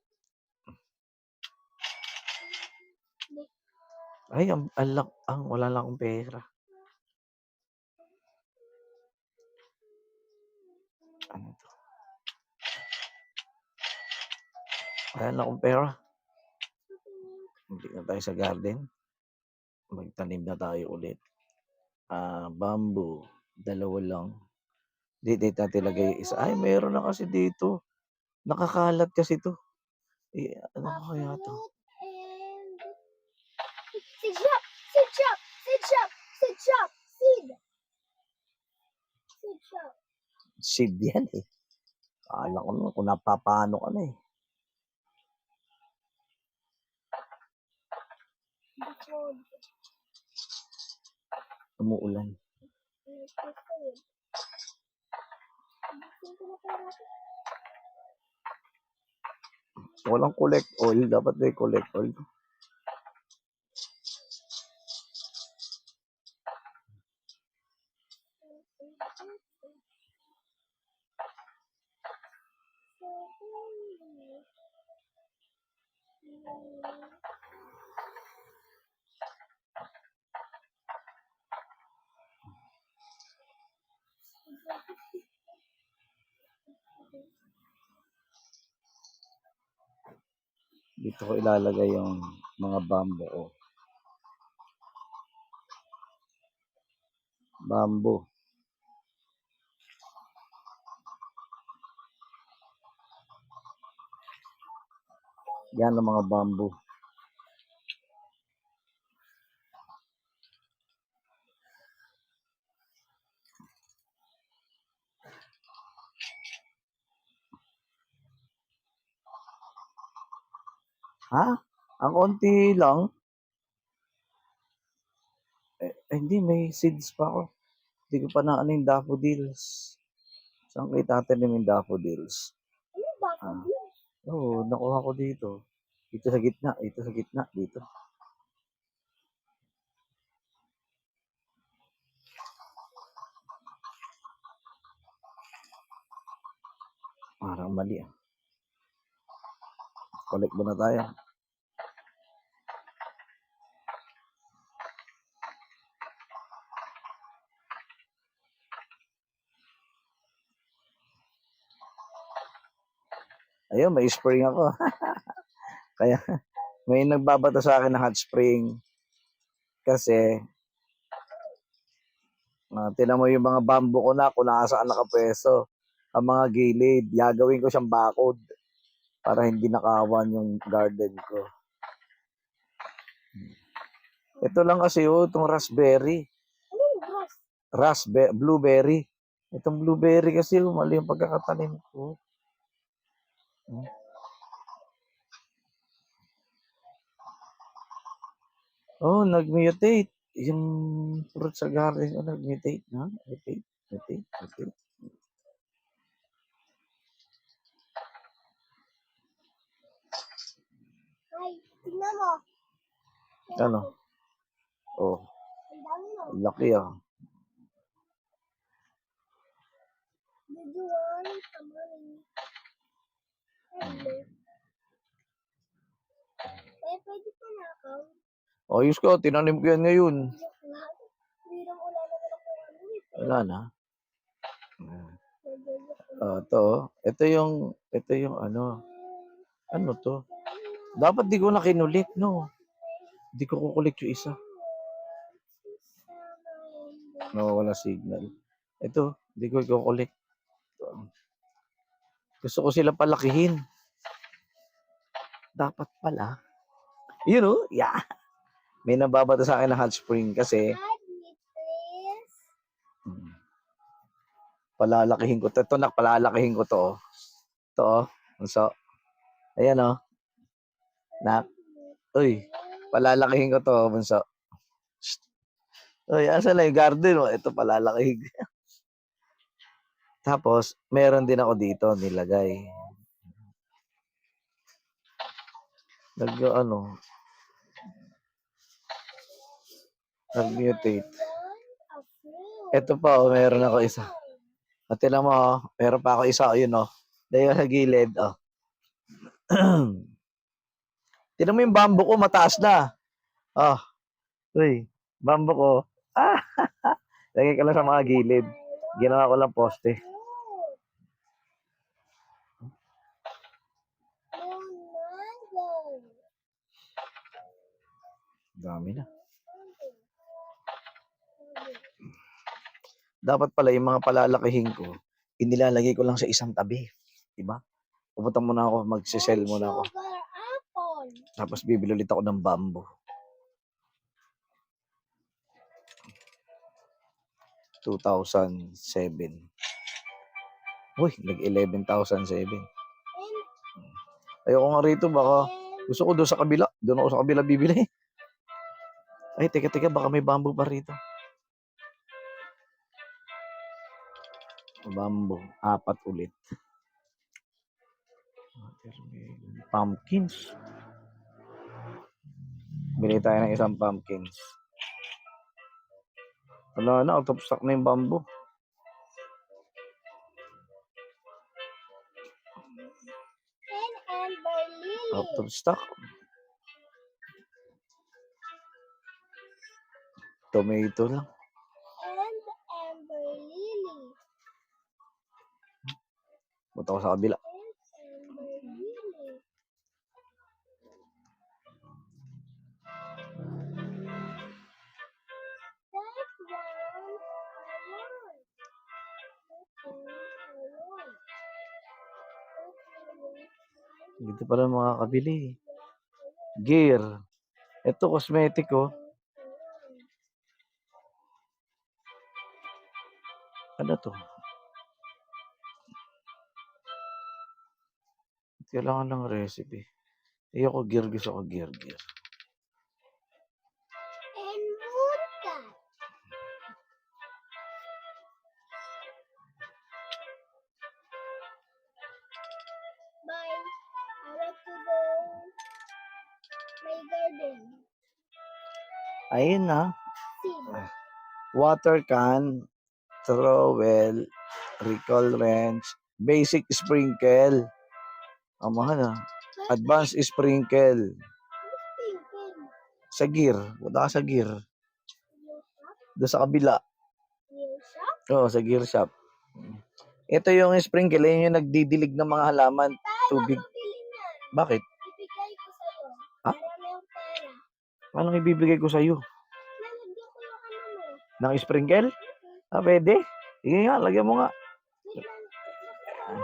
Ay, wala lang akong pera. Ano to? Wala lang akong pera. Hindi na tayo sa garden. Magtanim na tayo ulit. Bamboo, 2 lang. Dito natin ilagay yung isa. Ay, meron na kasi dito. Nakakalat kasi 'to. Ano kaya 'to? And seed shop! Seed shop! Seed shop! Seed shop! Seed! Seed shop! Seed yan, eh. Akala ko naman kung napapano ka na, eh. Before Umuulan. Walang collect oil. Dapat may collect oil. Dito ko ilalagay yung mga bamboo ko. Bamboo. Yan ang mga bamboo. Ha? Ang konti lang? Hindi, may seeds pa ako. Hindi ko pa na ano yung daffodils. Saan kayo tatanim yung daffodils? ano ba Ah, Oo, nakuha ko dito. Dito sa gitna, dito. Parang mali, ah. Collect muna tayo. Ayun, may spring ako. Kaya may nagbabato sa akin ng hot spring kasi tinan mo yung mga bamboo ko na kung nasaan nakapwesto. Ang mga gilid, gagawin ko siyang bakod para hindi nakawan yung garden ko. Ito lang kasi itong raspberry. Anong grass? Blueberry. Itong blueberry kasi mali yung pagkakatanim ko. Oh, nag-mutate. Yung fruit sa garden ko nag-mutate na. Mutate. Ay, tingnan mo. Ano? Oh, Ang dami mo. laki, ah. Did you want some money? Hello. Eh, pwede pa na ako. Ayos ka, tinanim ko yan ngayon. Joke lang. Hindi lang wala naman ako ano eh. Wala na. Nagjojoke lang. Ito yung ano to? Dapat di ko na kinulit, no? Di ko kukulit yung isa. Nawawala signal. Ito, di ko kukulit. Gusto ko sila palakihin. Dapat pala. You know, yeah. May nababato sa akin na hot spring kasi Please. palalakihin ko to. Ito, palalakihin ko to. Oh. Ito, oh. So, ayan, oh. Uy, palalakihin ko to, bunso. Uy, asa na yung garden mo? Ito, palalakihin ko. Tapos, meron din ako dito nilagay. Nag-mutate. Ito pa, oh, meron ako isa. At tinan mo, oh, meron pa ako isa, yun, oh. Dahil sa gilid, oh. Tinan mo yung bamboo ko, mataas na. Oh, uy, bamboo ko. Lagay ko lang sa mga gilid. Ginawa ko lang poste. Dami na. Dapat pala yung mga palalakihin ko, inilalagay ko lang sa isang tabi. Diba? Pupunta muna ako, magsisell muna ako. Sugar apple. Tapos bibili ulit ako ng bamboo. 2007. Uy, nag-11,007. And, Ayoko nga rito, baka and, gusto ko doon sa kabila. Doon ako sa kabila bibili. Ay, teka, baka may bamboo pa rito. Bamboo, 4 ulit. Pumpkins. Bili tayo ng isang pumpkins. Wala na, out of stock na yung bamboo. and amber lily. Out of stock. Tomato lang. And amber lily. Punta ko sa kabila. And amber lily. That one I want. Dito pala makakabili. Gear. Ito, cosmetic oh. Ano to? Kailangan ng recipe. Ayoko gear, gusto ko gear. And vodka. Bye. I like to go my garden. Ayun na. Seed. Water can, trowel, recall wrench, basic sprinkle. Ang mahal ah. Advanced sprinkle. Thinking. Sa gear. Punta ka sa gear. Your shop? Doon sa kabila. Your shop? Oo, sa gear shop. Ito yung sprinkle. Yun yung nagdidilig ng mga halaman. Tubig. Pabili niyan. Bakit? Ibigay ko sa'yo. Ha? Para may pera. Anong ibibigay ko sa'yo? Lalagyan ko yung ano mo. Ng sprinkle? Ah, pwede. Sige nga, lagyan mo nga. Wait lang.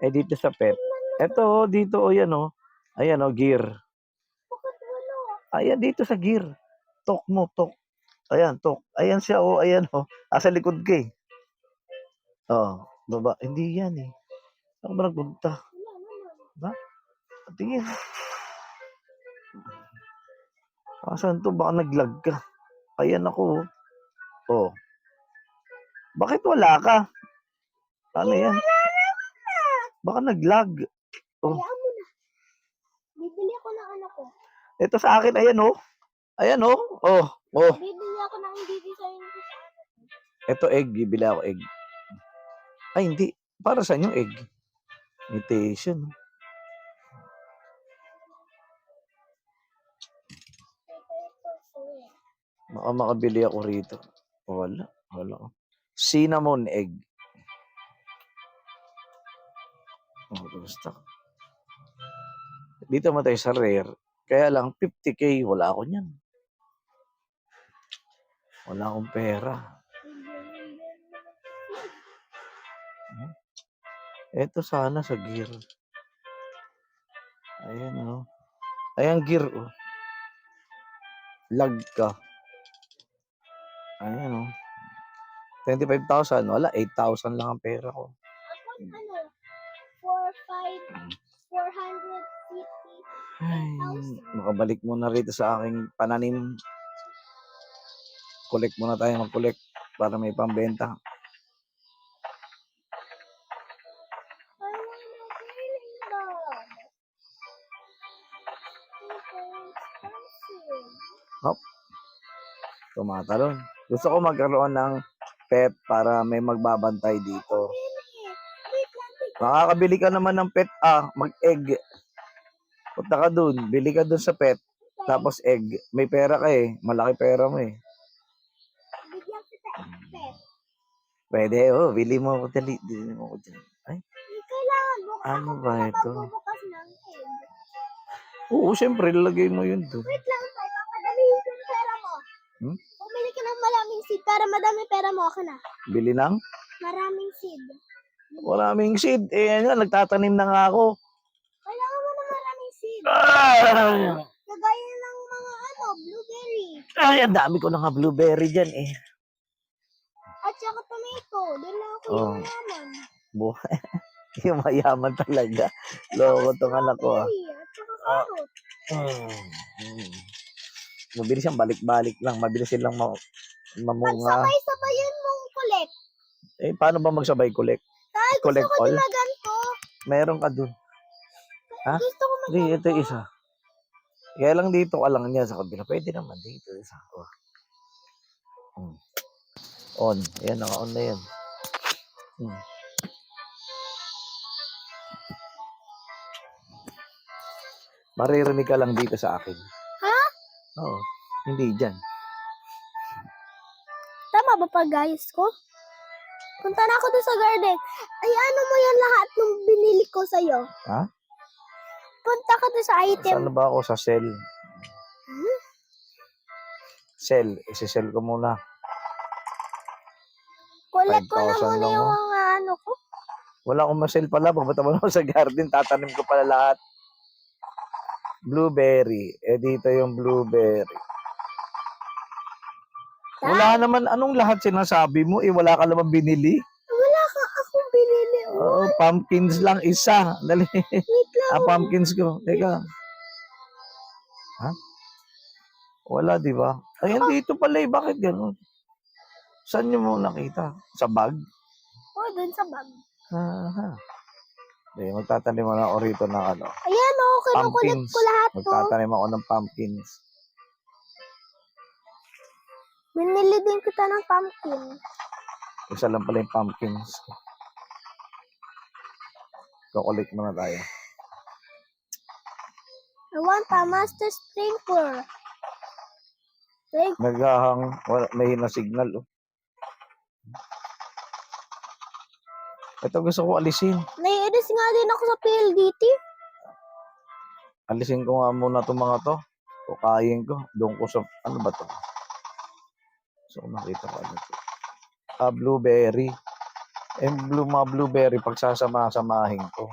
Eh, dito sa pet. Ito, dito, yan o. Ayan o, gear. Bakit wala? Ayan, dito sa gear. Tok mo, tok. Ayan, tok. Ayan siya o, ayan o. Asa likod ka eh. Oh, baba. Hindi yan eh. Ako ba nagpunta? Wala naman. Ba? Tingin. Asan to? Baka naglag ka. Ayan ako. Oh. Bakit wala ka? Ano yan? Baka naglag. Oh. Hayaan mo na. Bibili ako ng ano ko. Ito sa akin. Ayan oh. Ayan oh. Oh. Oh. Bibili ako ng i-design ko sa ano. Ito egg. Bibili ako egg. Ay hindi. Para saan yung egg? Imitation. Baka makabili ako rito. Wala. Cinnamon egg. Oh, gusto. Dito mo tayo sa rare. Kaya lang 50K. Wala ako niyan. Wala akong pera. Ito sana sa gear. Ayan oh. Ayan gear oh. Lag ka. Ayan oh. 25,000. Wala. 8,000 lang ang pera ko. Ako ano? 450. Ay, makabalik muna rito sa aking pananim. Collect muna tayo, mag-collect para may pambenta. I wanna feeling dog. It's so expensive. Hop. Tumatalon. Gusto ko magkaroon ng pet para may magbabantay dito. Wait lang. Makakabili ka naman ng pet, mag-egg. Punta ka dun, bili ka dun sa pet, tapos egg. May pera ka eh, malaki pera mo eh. Bigyan kita pet. Pwede, oh, bili mo ako dali. Bili mo ako dyan. Ay, Kailangan mo. ano ba ito? Magbubukas ng egg. Oo, syempre, lalagay mo yun dun. Wait lang, tayo. Padalihin ko yung pera mo. Hmm? Bumili ka ng maraming seed para madami pera mo, okay na. Bili ng Maraming seed. maraming seed. Eh, ano, nagtatanim na nga ako. Kailangan mo ng maraming seed. Ah! Kagaya ng mga blueberry. Ay, ang dami ko na nga blueberry dyan eh. At saka tomato. Doon na ako Oh. yaman. Buhay. Yung mayaman talaga. Loko tong anak ko ah. Strawberry. At saka carrot. Mabilis siyang balik-balik lang. Mabilis silang At mamunga. sabay-sabayan mong collect. Eh, paano ba magsabay collect? Dahil gusto Collect ko all? din na ganito. Meron ka dun. Ha? Gusto ko Hindi, ito isa. Kaya lang dito ka lang niya sa kabila. Pwede naman dito. Isa. Oh. On. Ayan, naka-on na yan. Maririnig ka lang dito sa akin. Ha? Oo. Hindi dyan. Tama ba pag-ayos ko? Punta na ako doon sa garden. Ay, ano mo yan lahat ng binili ko sa'yo? Ha? Punta ka doon sa item. Saan ba ako? Sa cell. Cell. Isi-sell ko muna. Collect ko na 5,000 muna lang, yung oh. mga ano ko. Wala akong masell pala. Pupunta mo na ako sa garden. Tatanim ko pala lahat. Blueberry. Eh, dito yung blueberry. Wala naman. Anong lahat sinasabi mo? Eh, wala ka naman binili. Wala ka akong binili. Oo, pumpkins lang isa. Dali. Wait lang. Pumpkins ko. Teka. Ha? Wala, di ba? Ayan, dito pala eh. Bakit ganun? Saan nyo mo nakita? Sa bag? Oh, doon sa bag. Aha. Hindi, magtatanim mo na ako rito ng ano. Ayan o, kinukulit Pumpkins. ko lahat to. Magtatanim ako ng pumpkins. Binili din kita ng pumpkin. Isa lang pala yung pumpkins. Kukulik muna tayo. I want a master sprinkler. Wait, Naghahang, may na signal. Oh. Ito gusto ko alisin. naiinis nga din ako sa PLDT. Alisin ko nga muna itong mga to. Kukain ko. Doon ko sa, ano ba to? So, nakita ko ano to. Blueberry. Mga blueberry, pagsasama-samahin ko.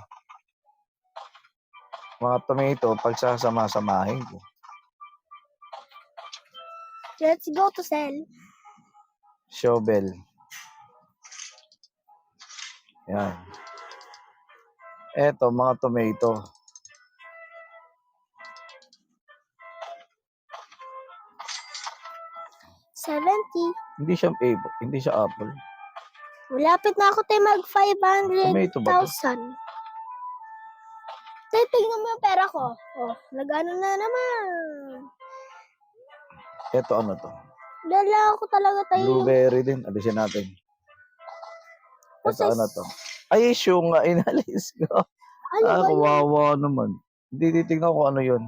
Mga tomato, pagsasama-samahin ko. Let's go to sell. Shovel. Yan. Eto, mga tomato. $70. Hindi siya apple. Hindi siya apple. Malapit na ako tayo mag Tomato ba to? 500,000. Tingnan mo yung pera ko. Oh, nag-ano na naman. Eto, ano to? Dala ako talaga tayo. Blueberry din. Alisin natin. Eto, Kasi- ano to? Ay, yung nga, inalis ko. Ano ba yun? Kawawa naman. Hindi titignan ko ano yun.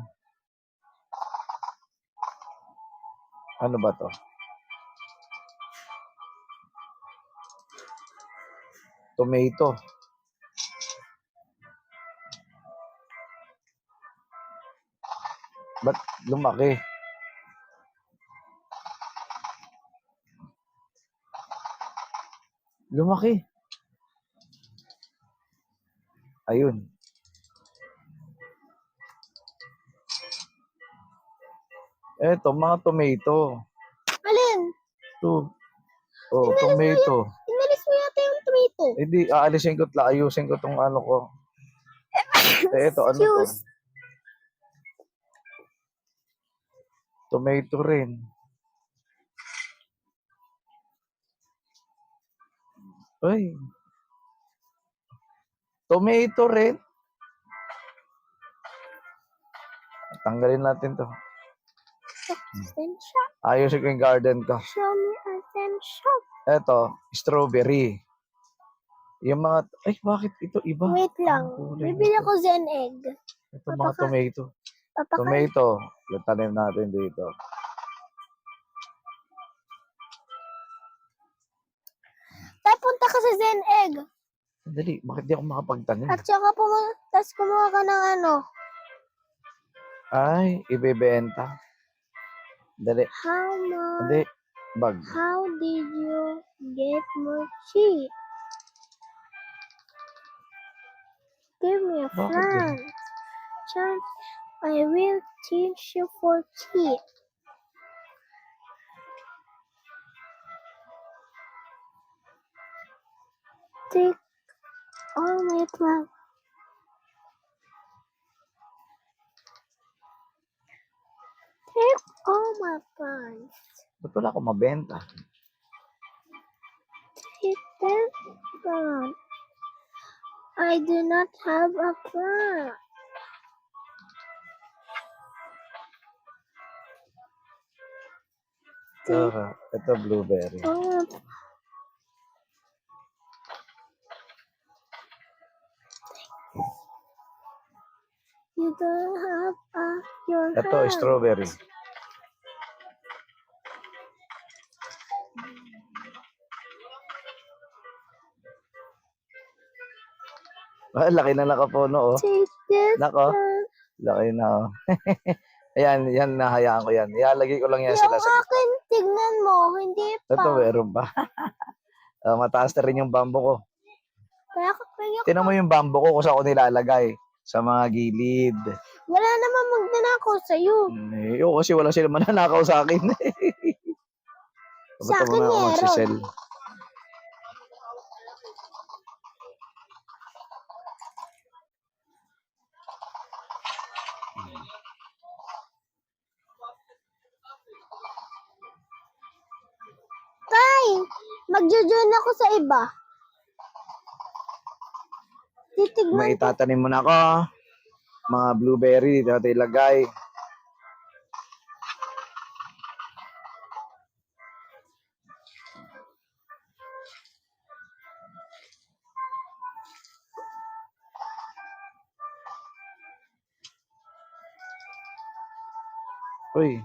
Ano ba to? Tomato. Ba't lumaki? Lumaki. Ayun. Eto, mga tomato. Alin? Ito. Oh, tomato. Inalis mo yata yung tomato. Hindi, aalisin ko, ayusin ko tong ano ko. Eto, ano to? Excuse. Tomato rin. Ay. Tomato rin. Tanggalin natin to. Attention. Ayusin ko yung garden ko. Show me attention. Eto, strawberry. Yung mga, ay, bakit ito iba? Wait lang. Ang kulay Bibili nito. ako Zen egg. Ito mga tomato. Papakain. Tomato. Yung tanim natin dito. Tayo punta ka sa Zen egg. Dali, bakit di ako makapagtanim? At saka tas kumuha ka ng ano. Ay, ibebenta. Dali. How much? Hindi. Bag. How did you get more cheap? Give me a Bakit franc. Chance, I will teach you for cheap. Take all my plans. Take all my plans. Ba't wala akong mabenta? Take them plans. I do not have a plan. Take Ito blueberry. all. You don't have your Ito hand. strawberry. Laki na nakapono, oh. Take this Nako, one. laki na, oh. Ayan, yan, nahayaan ko yan. Ilalagay ko lang yan sila Yung sa gitna. akin, tignan mo, hindi Ito, pa. meron pa. Mataas na rin yung bambo ko. Kaya Tinan mo yung bambo ko kung saan ko nilalagay. Sa mga gilid. wala naman magnanakaw sa'yo. Oo, kasi wala sila mananakaw sa akin. Sa akin Ba't ako meron. magsisell? Tay, magjo-join ako sa iba. Titignan May itatanim mo na ako. Mga blueberry, dito natin ilagay. Uy.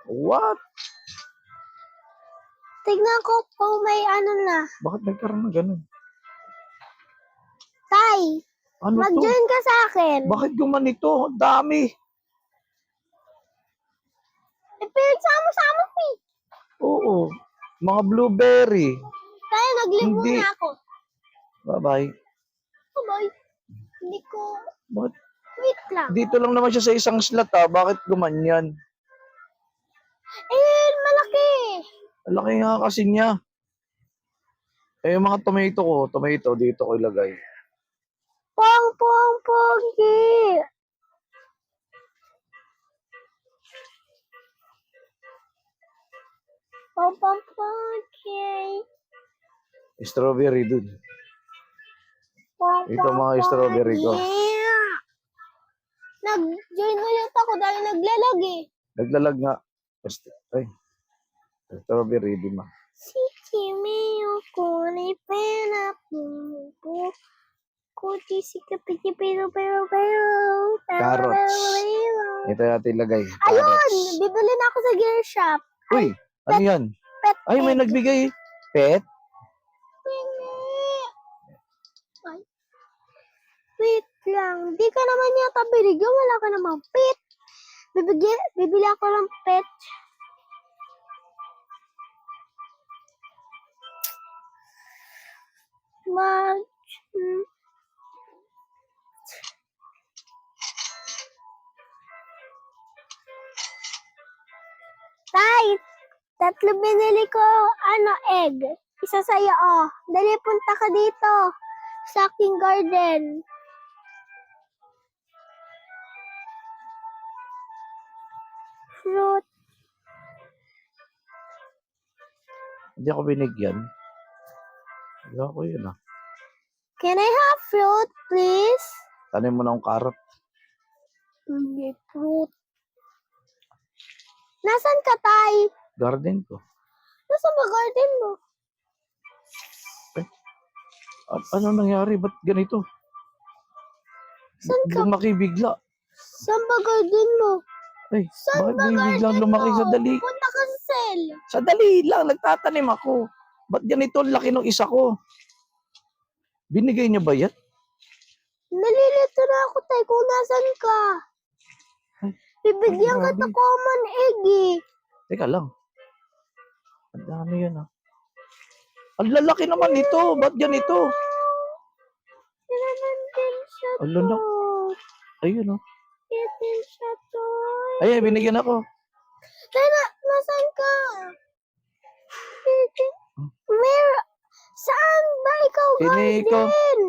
What? Tignan ko kung may ano na. Bakit nagkaroon ng ganun? Tay, Ano to? mag-join ka sa akin. Bakit gumanito? Ang dami. Sama-sama ko eh. Oo. Mga blueberry. Tay, nag-live Hindi. muna ako. Bye-bye. Bye. Hindi ko... Bakit? Wait lang. Dito lang naman siya sa isang slot, ha? Bakit gumanyan? Malaki. Ang laki nga kasi niya. Eh, yung mga tomato dito ko ilagay. Pogi. Pogi. Strawberry dun. Ito mga strawberry ko. Nag-join ulit ako dahil naglalag eh. Naglalag nga. Ay. Strawberry, di ma. Si Chimeo con el pena po. Kuti si pero. Carrots. Ito natin ilagay. Ayun! Carrots. Bibili na ako sa gear shop. Uy, ano yan? Pet Ay, may egg. nagbigay. Pet? Ay. Wait lang. Di ka naman yata binigyan. Wala ka namang pet. Bibili ako ng pet. Tay, tatlo binili ko, egg. Isa sa'yo, oh. Dali, punta ka dito. Sa aking garden. Fruit. Hindi ako binigyan. Wala ko yun, ah. Can I have fruit, please? Tanim mo na akong carrot. Hindi, fruit. Nasaan ka, Tay? Garden ko. Nasaan ba garden mo? Ano nangyari? Ba't ganito? Saan ka? Lumaki bigla. Saan ba garden mo? Ay, Saan bakit ba biglang garden lumaki mo? sa dali? Punta ka sa cell. Sa dali lang, nagtatanim ako. Ba't ganito ang laki ng isa ko? Binigay niya ba yan? Nalilito na ako, Tay, kung nasan ka. Bibigyan Ay, kita grabe. common egg eh. Teka lang. Ano yan ah? Ang lalaki naman nito. Ba't ganito? Kailangan din siya Ang to. lalo. Ayun oh. Itin siya to. Ay, binigyan ako. Kaya nasan ka? Saan ba ikaw Ini ko. garden?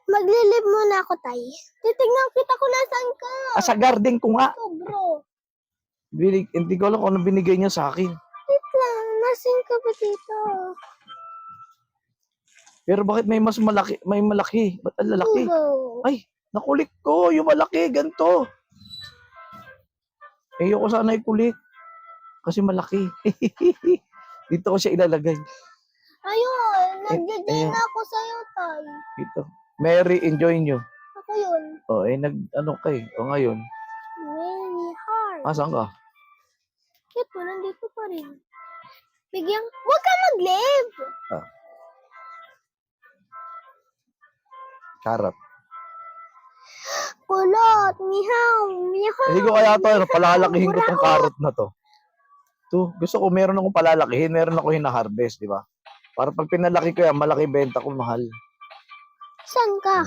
Maglilib muna ako, Tay. Titignan kita kung nasan ka. Sa garden ko nga. Ito, bro. Hindi ko alam kung ano binigay niya sa akin. Wait lang, nasan ka ba dito? Pero bakit may mas malaki? May malaki. Ba't ang lalaki? Hugo. Ay, nakulik ko. Yung malaki, ganito. Ayoko sana ikulik. Kasi malaki. Dito ko siya ilalagay. Ayun, nag-join ayun. ako sa'yo, Tay. Dito. Mary, enjoy nyo. Ako yun. Ano kay? Ngayon. Very hard. Saan ka? Ito, nandito pa rin. Huwag ka mag-live. Karap. Kulot, mihaw, mihaw. Hindi ko kaya to, palalakihin ko tong karot na to. Gusto ko, meron akong palalakihin, meron ako hina-harvest, di ba? Para pag pinalaki ko yan, malaki benta ko, mahal. Saan ka?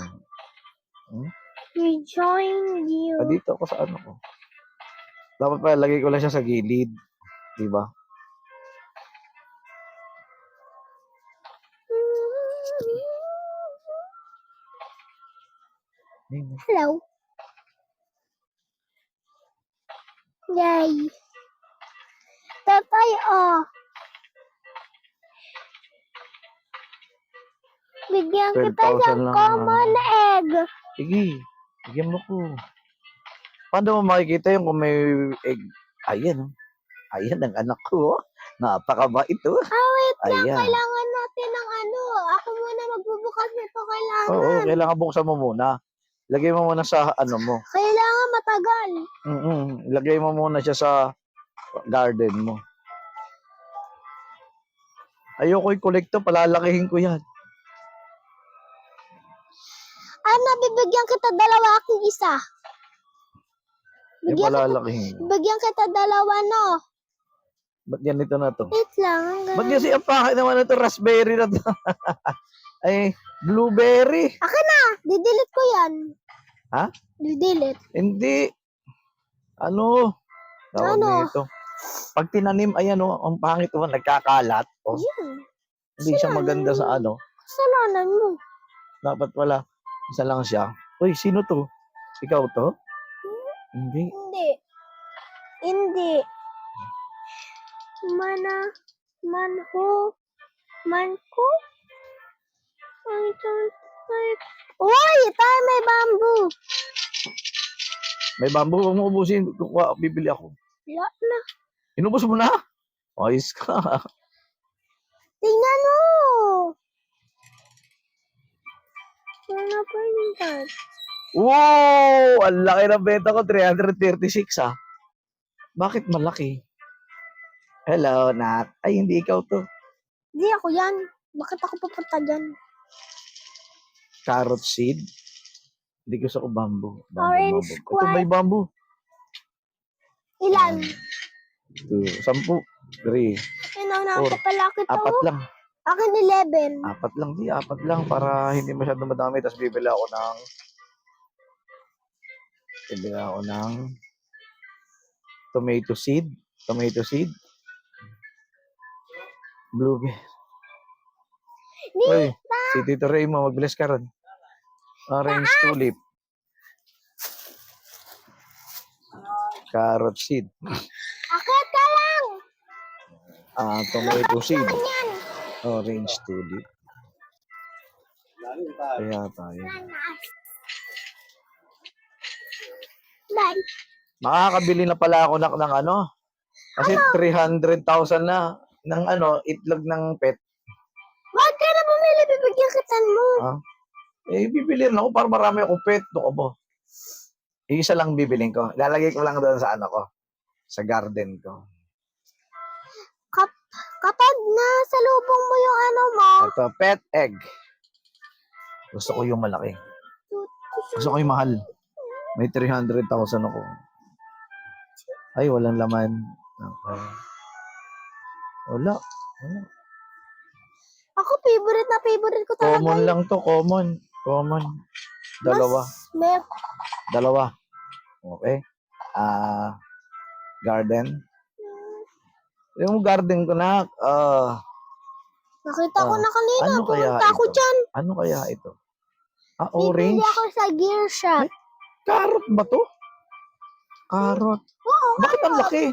Hmm? Rejoin you. Dito ako sa ano ko. Dapat pa, lagay ko lang siya sa gilid. Di ba? Hello. Yay. Tatay, oh. Bigyan kita 12,000 ng lang, common egg. Sige, bigyan mo ko. Paano mo makikita yung kung may egg? Ayan, oh. Ayan ang anak ko. Oh. Napakabait, oh. Wait lang. Ayan. Kailangan natin ng ano. Ako muna magbubukas nito. Kailangan. Oo, kailangan buksan mo muna. Lagay mo muna sa ano mo. Kailangan matagal. Lagay mo muna siya sa garden mo. Ayoko i-collect to, palalakihin ko yan. Bibigyan kita dalawa, aking isa. Yung palalakihin. Bigyan kita dalawa, no? Ba't ganito na to? Wait lang. Ba't kasi ang pangit naman na to, raspberry na to? Ay, blueberry. Akin na. Didelete ko yan. Ha? Didelete. Hindi. Ano? Tawag Ano? nito. Pag tinanim, ayan o, ang pangit o, nagkakalat. O, Yan. hindi siya maganda sa ano. Kasalanan mo. Dapat wala. Isa lang siya. Uy, sino to? Ikaw to? Hindi. Hindi. Manko? Uy, tayo may bamboo. May bamboo, huwag mo ubusin. Bibili ako. Wala na. Inubos mo na? Ayos ka. Tingnan mo. Wala pa rin dad. Wow! Ang laki ng benta ko, 336 ah. Bakit malaki? Hello, Nat. Ay, hindi ikaw to. Hindi ako yan. Bakit ako pupunta dyan? Carrot seed. Hindi gusto ko bamboo. Orange Ito may bamboo. Ilan? 2, 10, 3, Inauna Four. ko pala kita. 4 lang. Akin 11. 4 lang, di 4 lang para hindi masyadong madami. Tapos bibili ako ng tomato seed. Blueberry. Uy, si Tito Ray mo, mag-bless ka ron. Orange tulip. Carrot seed. Akit ka lang. Tomato seed. Yan. Orange tulip. Kaya tayo. Dad. Makakabili na pala ako ng ano. Kasi 300,000 na ng itlog ng pet. Bakit ka na bumili? Bibigyan kita mo. Bibili rin ako para marami akong pet. Doon ka ba? Yung isa lang bibiling ko. Ilalagay ko lang doon sa ano ko. Sa garden ko. Kapag nasa lubong mo yung ano mo, Ito, pet egg. Gusto ko yung malaki. Gusto ko yung mahal. May 300,000 ako. Ay, walang laman. Okay. Wala. ako favorite ko talaga. Common lang to, common. Common. Dalawa. May, Dalawa. Okay. Garden. Yung garden ko na, nakita ko na kanina, ano kaya pumunta ako ito? dyan. Ano kaya ito? Bibili Orange. ako sa gear shop. Ay, carrot ba to? Carrot. Oo, Bakit ang laki?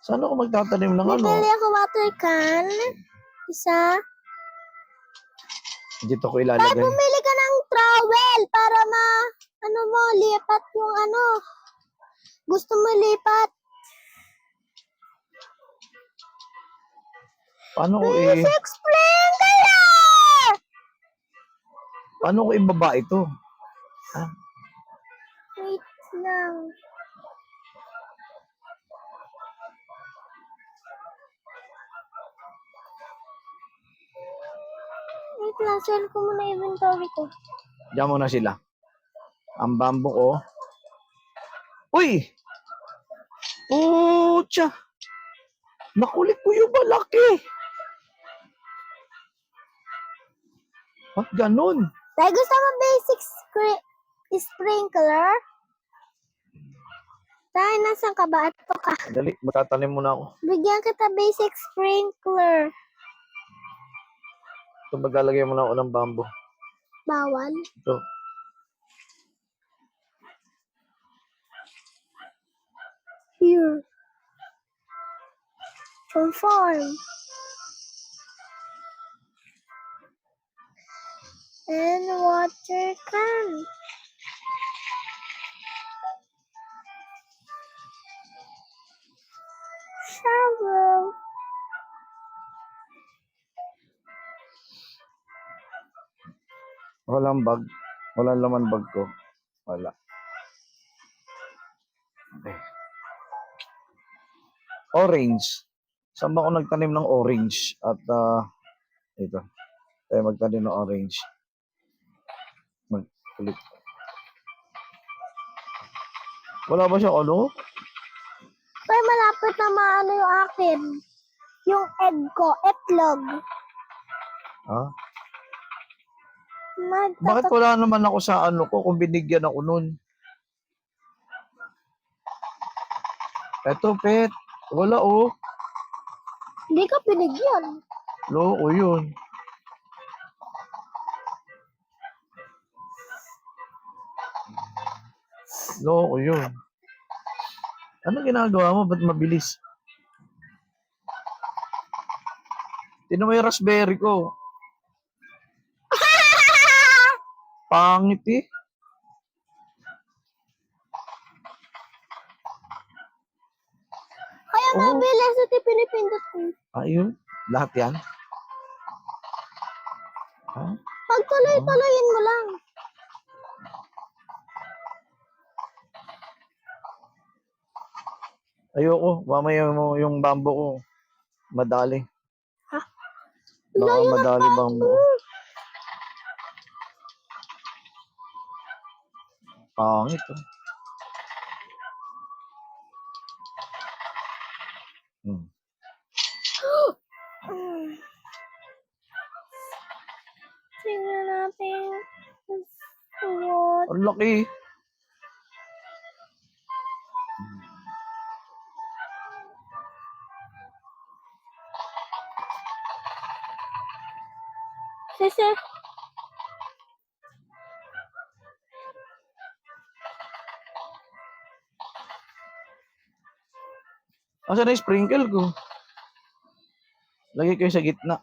Saan ako magtatanim ng ano? bibili ako water can. Isa. Dito ko Ay, ilalagay. bumili ka ng trowel para lipat yung ano. Gusto mo lipat. Paano ko Please explain kaya! paano ko ibaba ito? Wait lang. Wait lang, sell ko muna inventory ko. Diyan muna sila. Ang bamboo ko. Uy! Pucha! Nakulit ko yung malaki. Ba't ganun? Dahil gusto mo basic sprinkler? Dahil nasan ka ba? Ato ka. Dali, magtatanim muna ako. Bigyan kita basic sprinkler. Ito, maglalagay muna ako ng bamboo. Bawal. Ito. Here. From farm. And water can. Shovel. Walang bag. Walang laman bag ko. Wala. Okay. Orange. Saan ba ako nagtanim ng orange? At ito. Tayo magtanim ng orange. Magkulit. Wala ba siya ano? Kaya malapit na maano yung akin. Yung egg ko. Etlog. Ha? Bakit wala naman ako sa ano ko kung binigyan ako nun? Eto, pet. Wala oh. Hindi ka pinigyan. Loko yun. Loko yun. Ano ginagawa mo? Ba't mabilis? Tinan mo yung raspberry ko. Pangit eh. Kaya mabilis ito pinipindot ko. Ayun. Lahat yan. Ha? Pagtuloy-tuloyin mo lang. Ayoko. Mamaya mo yung bamboo ko. Madali. Ha? Baka Layo ng madali bamboo. Pangit oh. Tingnan natin. What? Ang laki. Sisi. Asa na yung sprinkle ko? Lagay ko yung sa gitna.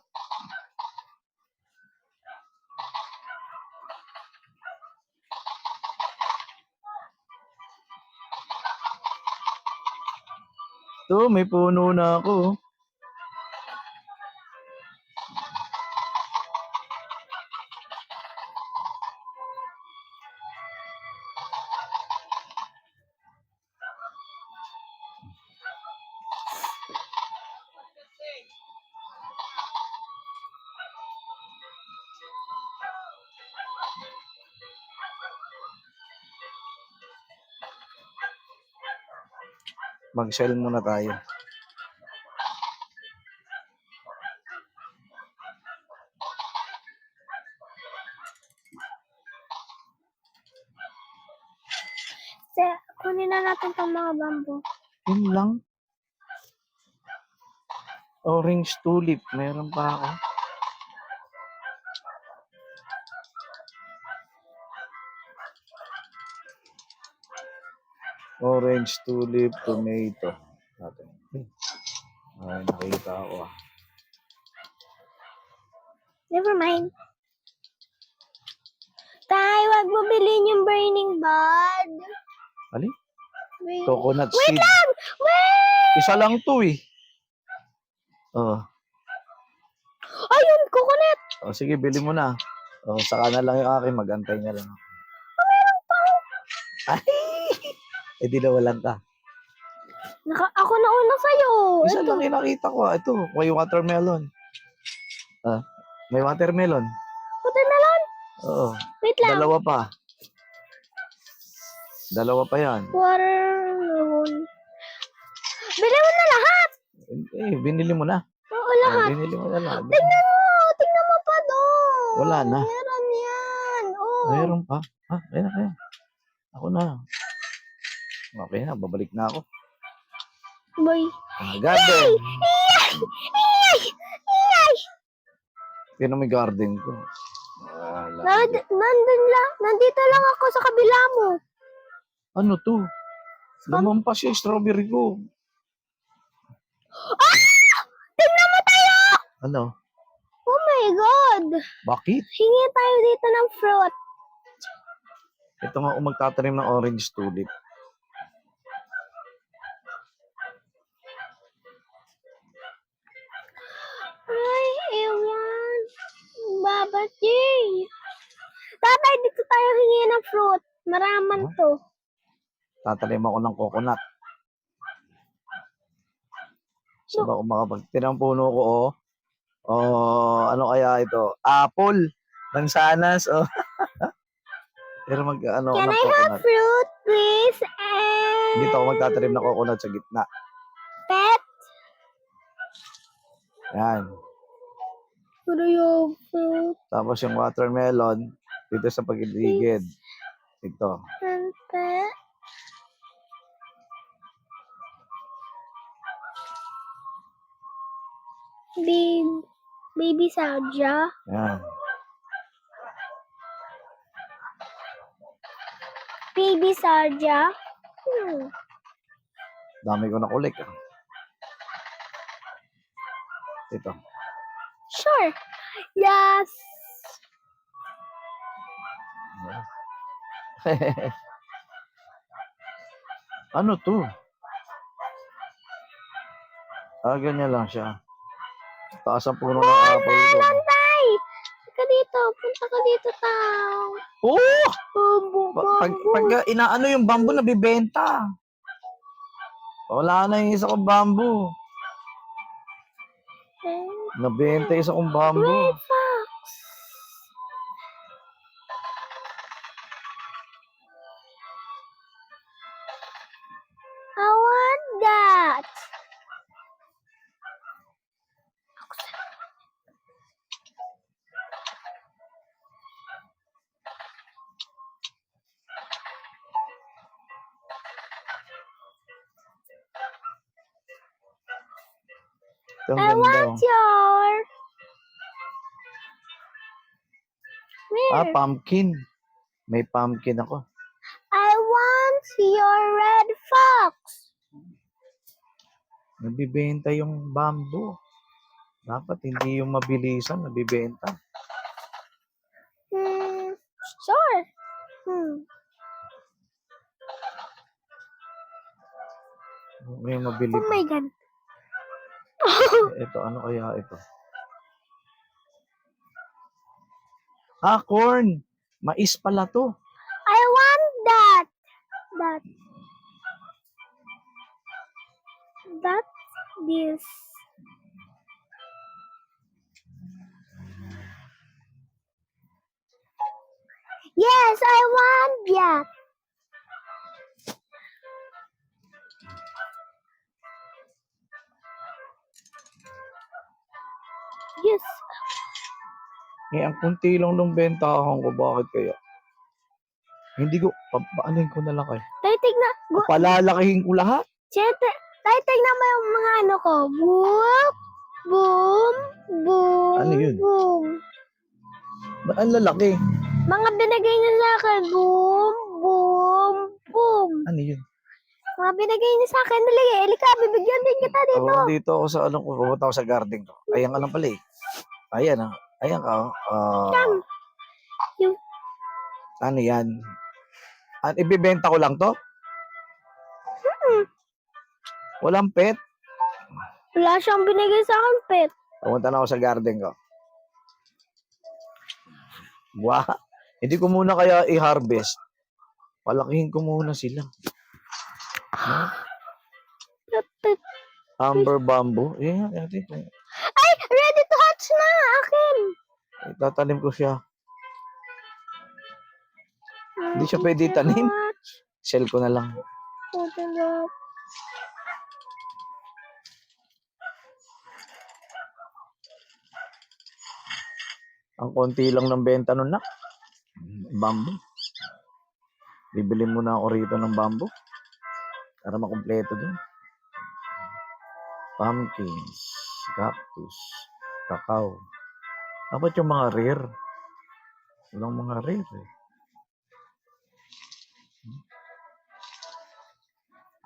Ito, may puno na ako. Mag-sell muna tayo. Kunin na natin tong mga bamboo. Yun lang. Orange tulip. Meron pa ako. Orange tulip, tomato. Natin. Ay, nakita ako. Never mind. Tay, wag mo bilhin yung burning bud. Ali? Wait. Coconut Wait seed. lang! Wait! Isa lang to eh. Oh. Ayun, coconut! Oh, sige, bili mo na. Oh, saka na lang yung akin. Mag-antay na lang. Ay! Eh, di nawalan ka. Ako na una sa'yo. Isa lang yung nakita ko. Ito, may watermelon. Ah, may watermelon. Watermelon? Oo. Wait lang. Dalawa pa yan. Watermelon. Bili mo na lahat. Eh, binili mo na. Oo, lahat. Binili mo na lahat. Tingnan mo pa doon. Wala na. Meron yan. Oh. Mayroon pa. Kaya na, kaya. Ako na. Okay na, babalik na ako. Boy. Garden. Iyay! Iyay! Yan ang may garden ko. Nandun lang. Nandito lang ako sa kabila mo. Ano to? Lumampas yung strawberry ko. Ah! Tingnan mo tayo! Ano? Oh my God! Bakit? Hingi tayo dito ng fruit. Ito nga magtatanim ng orange tulip. Ay, ewan. Baba J. Tatay, dito tayo hingi ng fruit. Maraman to. Tatanim ako ng coconut. Saan ba ako makapag... Tinang puno ko, oh. Oh, ano kaya ito? Apple. Mansanas, oh. Pero ano Can ng I have coconut. fruit, please? And Dito ako magtatanim ng coconut sa gitna. pet? Yan. Could I have fruit Tapos yung watermelon, dito sa pagiligid. Ito. and pet? Baby Saja. Yan. Baby Saja. Dami ko na kulik. Ah. Ito. Sure. Yes. Ano to? Ganyan lang siya. Taas ang puno ng apple ko. Tay! Punta dito. Punta ka dito, tao. Oh! Bambu. Pag inaano yung bamboo, nabibenta. Wala na yung isa kong bamboo. Nabenta yung isa kong bamboo. Red fox. I want that. Ito ang I ganda. want your... Where? Pumpkin. May pumpkin ako. I want your red fox. Nabibenta yung bamboo. Dapat hindi yung mabilisan, nabibenta. Sure. May mabili. Oh my God. Ito, ano kaya ito? Corn! Mais pala to. I want that. That's this. Yes, I want that. Yes. Eh, ang kunti lang ng bentahan ko. Bakit kaya? Hindi ko, papaanoin ko na lang kayo. Tay, tignan. Palalakihin ko lahat. Tay, tignan mo yung mga ano ko. Boom, boom, boom, Ano yun? boom. Ba't ang lalaki? Mga binigay niya sa akin. Boom, boom, boom. Ano yun? Mga binigay niya sa akin. Dali, Elika, bibigyan din kita dito. Oh, dito ako sa ano ko, pumunta ako sa garden ko. Ayan ka lang pala eh. Ayan ah. Ayan ka. Yung- Ano yan? Ibibenta ko lang to? Walang pet? Wala siyang binigay sa akin, pet. Pumunta na ako sa garden ko. Wow. Hindi ko muna kaya i-harvest. Palakihin ko muna sila. Pet. Amber bamboo. Ayan, natin. Ay, ready to hatch na, akin. Itatanim ko siya. Hindi siya pwede itanim. Sell ko na lang. Open up. Ang konti lang ng benta nun na. Bamboo. Bibili muna ako rito ng bamboo. Para makumpleto dun. Pumpkins. Cactus. Cacao. Dapat yung mga rare. Walang mga rare eh.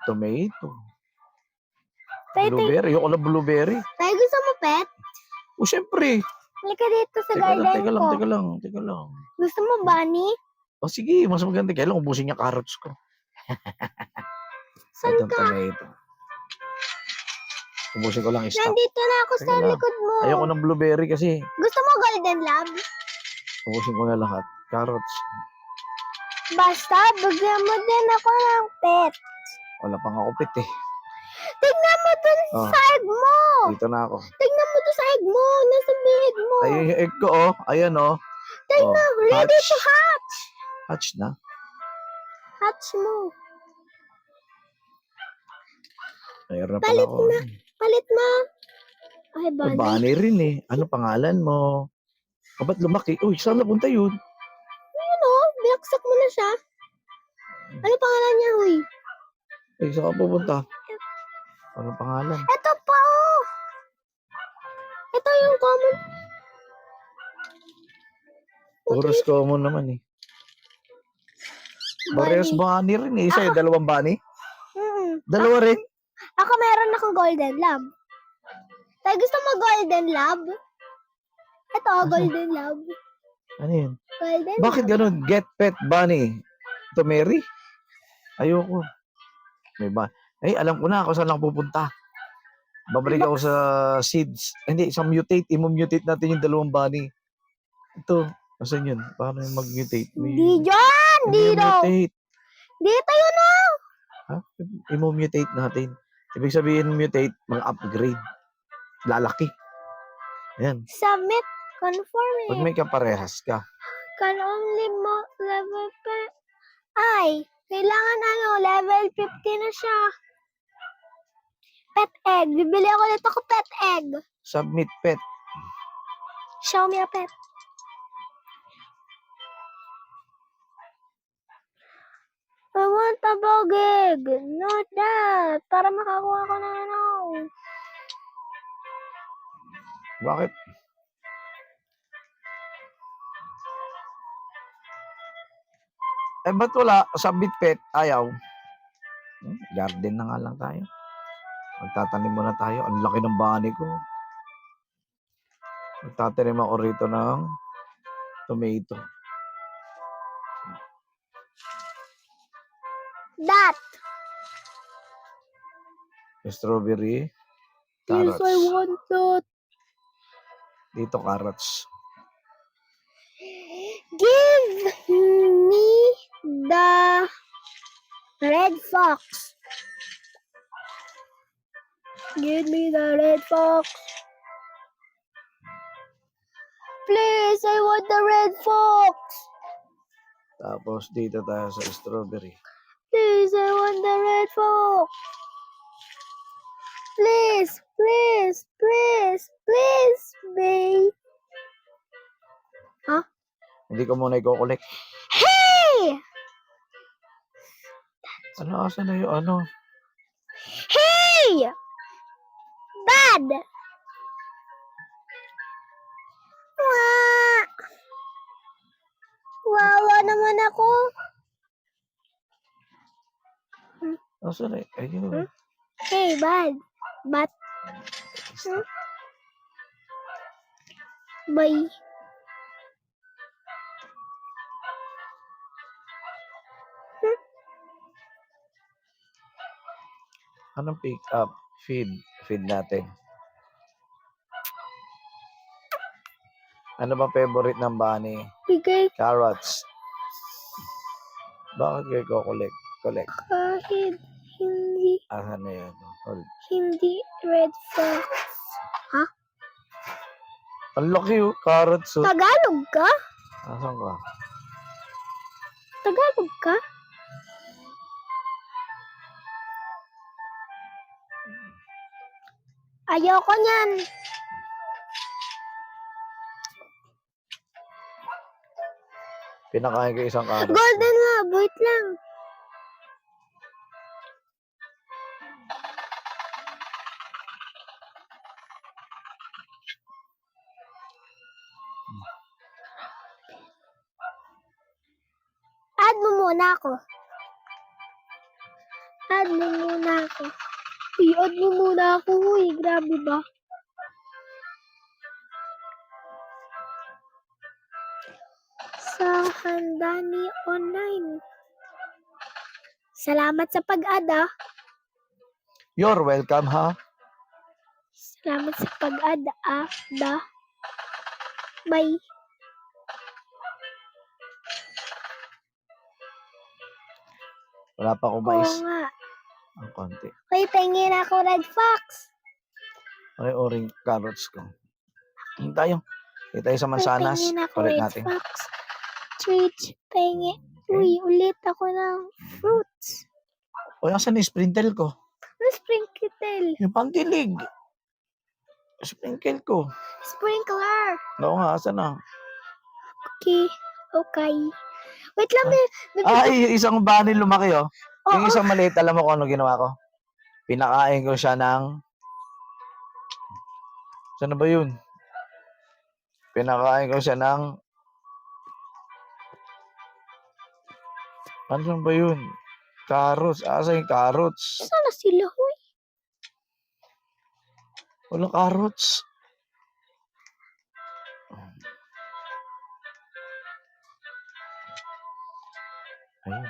Tomato. Tay, Blueberry. Ayoko na blueberry. tay, gusto mo, pet? O syempre. Halika dito sa Teka lang, garden teka ko. lang, teka lang, teka lang. Gusto mo, bunny? O sige, mas maganda. Kailan ubusin niya carrots ko. Saan Itong ka? tomato. Ubusin ko lang stock. Nandito na ako sa Teka lang. likod mo. Ayoko ng blueberry kasi. Gusto mo golden lab? Ubusin ko na lahat. Carrots. Basta, bigyan mo din ako ng pet. Wala pang ako pit eh. Tignan mo dun Oh. sa egg mo. Dito na ako. Tignan mo dun sa egg mo. Nasa bihid mo. Ayun yung egg ko oh. Ayan oh. Tignan, ready to hatch. Hatch na. Hatch mo. Mayroon na pala Palit ako. na. Palit mo. Ay, Ay, bunny. Bunny rin eh. Ano pangalan mo? O ba't lumaki? Uy, saan napunta yun? Ano? Binaksak mo na siya. Ano pangalan niya, huy? Eh, saan ka pupunta? Ano pangalan? Ito pa, oh. Ito yung common. Puros common naman eh. Barehas bunny rin eh. Isa yung dalawang bunny. Dalawa rin. Ako meron akong golden lab. Tay, gusto mo golden lab? Ito, golden lab. Ano yun? Golden Bakit lab. ganun? Get pet bunny. To Mary? Ayoko. May ba? Eh, alam ko na kung saan lang pupunta. Babalik ako sa seeds. Hindi, sa mutate. I-mutate natin yung dalawang bunny. Ito. Asan yun? Paano yung mag-mutate? Di dyan! Di daw! mutate. Dito yun, oh! Ha? I-mutate natin. Ibig sabihin mutate, mag-upgrade. Lalaki. Ayan. Submit. Confirm Pag it. may kaparehas ka. Can only level pet. Ay, kailangan level 50 na siya. Pet egg. Bibili ako nito ko pet egg. Submit pet. Show me a pet. I want a bogeg. Not that. Para makakuha ko ng Bakit? Eh, ba't wala? Submit pet. Ayaw. Garden na nga lang tayo. Magtatanim muna tayo. Ang laki ng bunny ko. Magtatanim ako rito ng tomato. that. Strawberry. Yes, Carrots. I want that. Dito carrots. Give me the red fox. Give me the red fox. Please, I want the red fox. Tapos dito tayo sa strawberry. Please, I want the red fox. Please, please, please, please, baby. Hindi ko muna i-collect. Hey! Ano, asan na yung ano? Hey! Bad! Wah! Wawa naman ako. Asan na? Ayun. Hey, bad. Bat. Bye. Anong pick up? Feed. Feed natin. Ano ba favorite ng bunny? Bigay Carrots. Bakit kayo ko-collect? Collect. kahit hindi Asan na yun? Hold. hindi red fox. Ang laki oh. Carrots oh. Tagalog ka? Asan ka? Tagalog ka? Ayoko niyan. Pinakain ko isang carrot. Golden Lab, wait lang. Add mo muna ako. Add mo muna ako. I-add mo muna ako. Uy, grabe ba? Sa Handani Online. Salamat sa pag-add ah. You're welcome ha. Salamat sa pag-add ah. Bye. Wala pa akong Oo mais. nga. Ang konti. Uy, pengin ako red fox. Ay, orange carrots ko. Hindi tayo. Hindi tayo sa Uy, mansanas. pengin ako Ulit red natin. fox. Treat, pengi. Uy, ulit ako ng fruits. O, asan yung sprinkle ko? Ano sprinkle? Yung pandilig. Sprinkle ko. Sprinkler. Oo nga, asan na? Okay. Okay. Wait lang, Ay, isang bunny lumaki oh. Yung Oo. isang maliit, alam mo kung ano ginawa ko? Pinakain ko siya ng... Saan na ba yun? Pinakain ko siya ng... Ano ba yun? Carrots. Asa yung carrots? Sana sila, huy. Wala carrots. Ayun.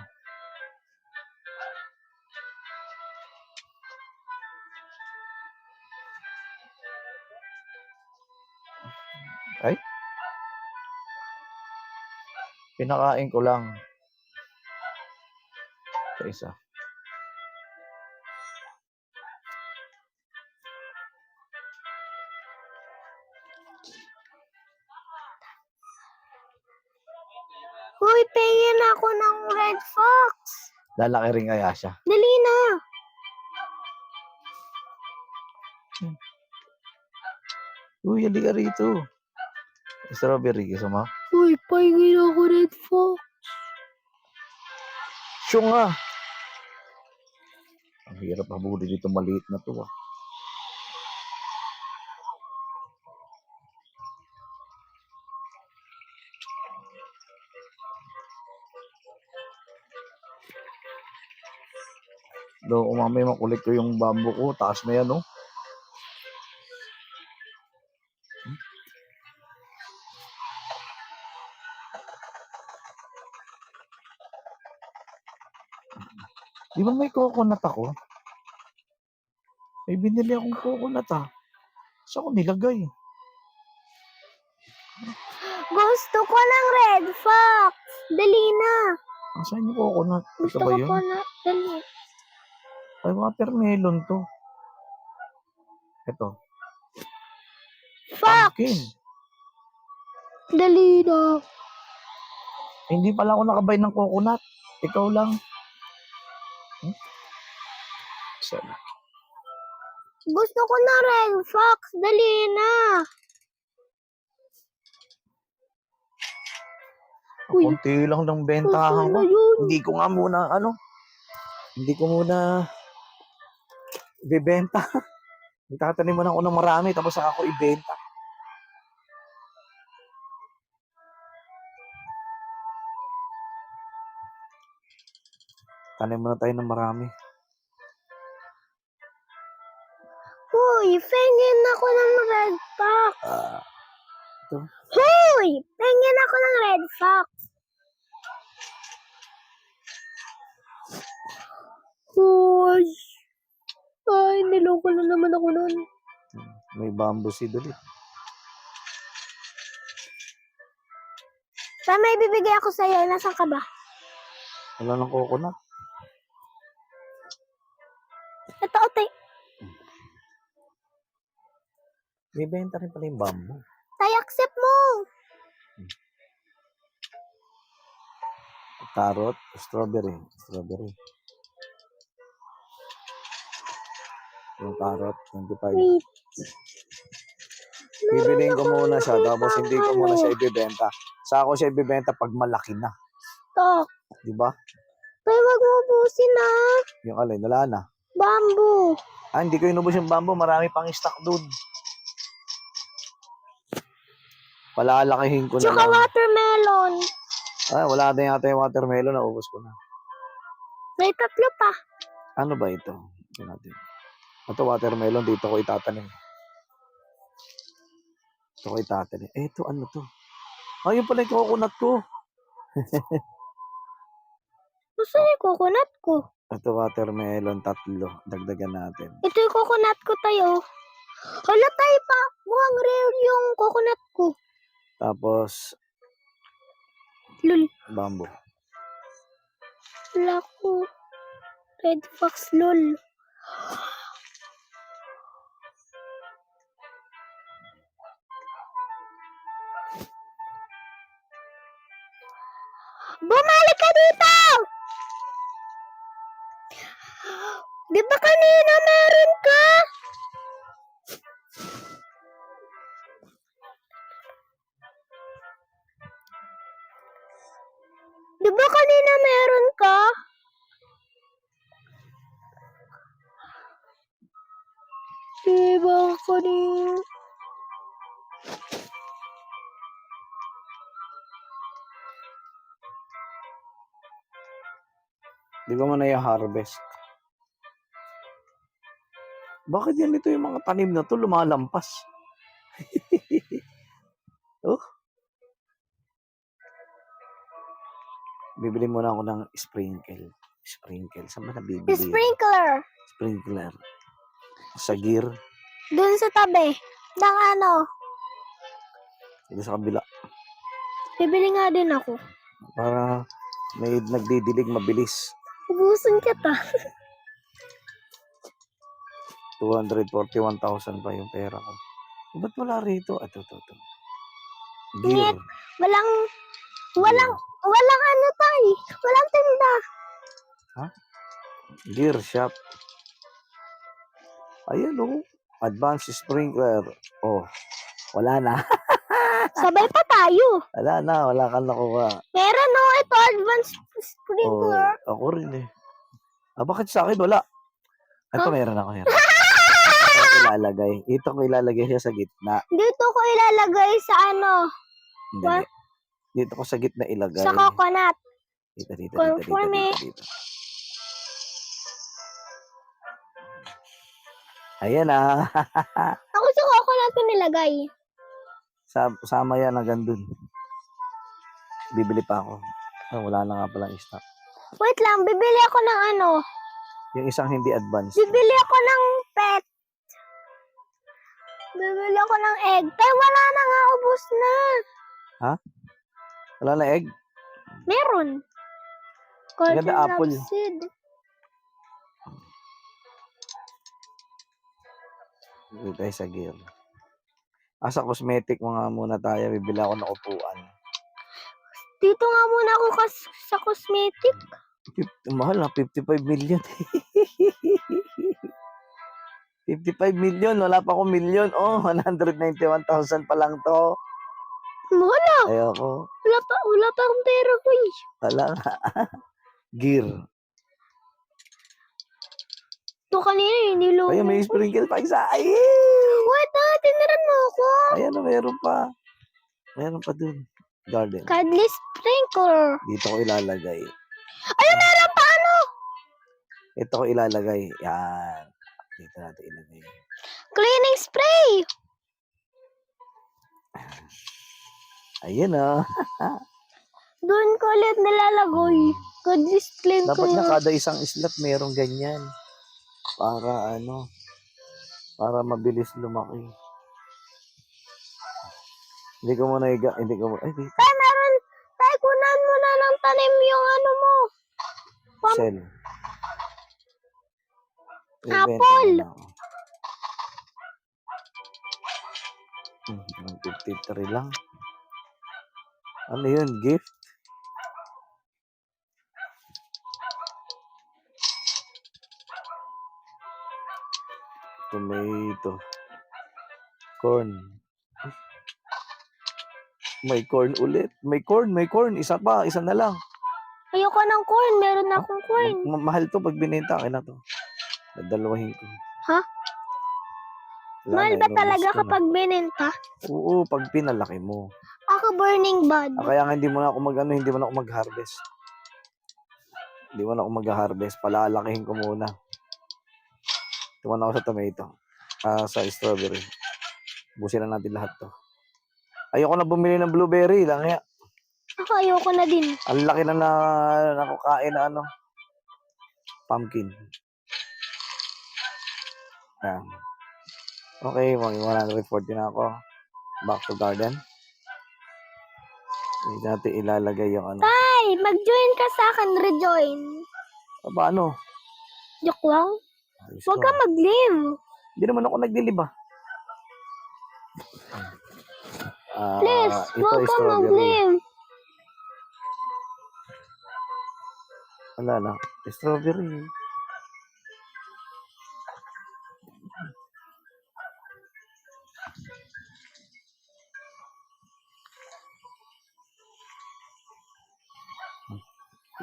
Ay. Pinakain ko lang. Sa isa. Huy, pengin ako ng red fox. Lalaki rin kaya siya. Dali na. Uy, halika rito. Strawberry, gusto mo? Huy, pengin ako red fox. Siya nga. Ang hirap habulin dito maliit na to ah. Do, kung mamaya makulit ko yung bamboo ko, taas na yan, oh. Di ba may coconut ako? May binili akong coconut ah. Saan ko nilagay? Gusto ko ng red fox. Dali na. Saan yung coconut? Ito Gusto ba ko yun? po na. Dali. Ay, watermelon to. Ito. Fox. Pumpkin. Dali na. Hindi pala ako nakabay ng coconut. Ikaw lang. Sorry. Gusto ko na red fox. Dali na. Uy, Kunti lang ng bentahan okay ko. na yun. Hindi ko nga muna, hindi ko muna ibebenta. Itatanim mo na ako ng marami, tapos saka ako ibenta. Tanim muna tayo ng marami. Uy, pengin ako ng red fox. Ito. Uy, pengin ako ng red fox. Uy. Ay, niloko na naman ako nun. May bamboo seed ulit. Saan may bibigay ako sa'yo? Nasaan ka ba? Wala ng coconut. Ito, ote. May benta rin pala yung bamboo. Tay, accept mo. Carrot, strawberry. Strawberry. Yung carrot, 25. Wait. Bibiliin ko muna siya, tapos hindi ko muna siya ibibenta. Saka ko siya ibibenta pag malaki na. Ito. Di ba? Tay, wag mo ubusin na. Yung alin, wala na. Bamboo. Hindi ko inubos yung bamboo. Marami pang stock doon. Palalakihin ko na Tsaka lang. watermelon. Wala na yata yung watermelon. Naubos ko na. May 3 pa. Ano ba ito? Ito natin. Ito watermelon. Dito ko itatanim. Ito ko itatanim. Ito ano to? Yun pala yung coconut ko. Gusto yung coconut ko. Ito watermelon, 3. Dagdagan natin. Ito yung coconut ko tayo. Hala tayo pa. Mukhang rare yung coconut ko. Tapos, Lul. bamboo. Wala ko. Red fox lol. Bumalik ka dito! Di ba kanina meron ka? Di ba kanina meron ka? Di ba kanina? Di ba mo na yung harvest? Bakit yan ito yung mga tanim na to lumalampas? Oh. Bibili muna ako ng sprinkle. Sprinkle. Saan ba nabibili? Sprinkler. Sprinkler. Sa gear. Dun sa tabi. Ng ano. Dito sa kabila. Bibili nga din ako. Para may nagdidilig mabilis. Ubusin kita. 241,000 pa yung pera ko. Ba't wala rito? Ito. Gear. Walang ano tayo. Walang tinda. Gear shop. Ayan Advanced sprinkler. Wala na. Sabay pa tayo. Wala na. Wala kang nakuha. Meron ito advanced sprinkler. Ako rin eh. Bakit sa akin wala? Ito meron ako. Ilalagay. Ito ko ilalagay siya sa gitna. Dito ko ilalagay sa ano. Hindi. What? Dito ko sa gitna ilagay. Sa coconut. Dito. Conforme. Ayan na. Ako sa coconut ko nilagay. Sama yan hanggang dun. Bibili pa ako. Wala na nga palang stock. Wait lang, bibili ako ng ano. Yung isang hindi advanced. Bibili ako ng pet. Bibili ako ng egg. Tay, wala na nga, ubos na. Wala na egg? Meron. Ganda apple. Seed. Dito tayo sa gear. Sa cosmetic mga muna tayo. Bibili ako ng upuan. Dito nga muna ako sa cosmetic. Mahal na, 55 million. 55 million, wala pa akong million. 191,000 pa lang to. Wala. Ayoko. Wala pa akong pera ko eh. Wala nga. Gear. Ito kanina yung niloko. Ayun, may sprinkle pa isa. Ay! What? Tiniran mo ako. Ayan, meron pa. Meron pa dun. Garden. Cuddly sprinkler. Dito ko ilalagay. Ayun, meron pa ano? Ito ko ilalagay. Yan. Dito natin ilagay. Cleaning spray. Ayun ah. Doon ko ulit nilalagay. Cuddly sprinkler. Dapat na kada isang slot merong ganyan. Para ano. Para mabilis lumaki. Hindi ko muna hindi ko muna. Ay, dito. Tay, meron. Tay, kunan mo na ng tanim yung ano mo. Shell. Apple. 53 lang. Ano yun? Gift? Tomato. Corn. May corn ulit. May corn. Isa pa. Isa na lang. Ayoko ng corn. Meron na akong corn. Mahal to pag binenta. Kaya na to. Dadalawahin ko. Ha? Wala Mahal na, ba inubos talaga ko na. kapag binenta? Oo, pag pinalaki mo. Ako burning bad. Kaya nga hindi mo na ako hindi mo na ako mag-harvest. Hindi mo na ako mag-harvest. Palalakihin ko muna. Tuman ako sa tomato. Sa strawberry. Busin na natin lahat to. Ayoko na bumili ng blueberry lang. Kaya, Ako ayoko na din. ang laki na nakukain na ano. Pumpkin. Ayan. Okay, 140 na ako. Back to garden. Hindi natin ilalagay yung ano. Ay, mag-join ka sa akin. Rejoin. Paano? Joke lang. Ayos Huwag ko. ka mag-leave. Hindi naman ako nagdilib ah. Please, ito huwag ay ka strawberry. mag-leave. Wala na. Strawberry.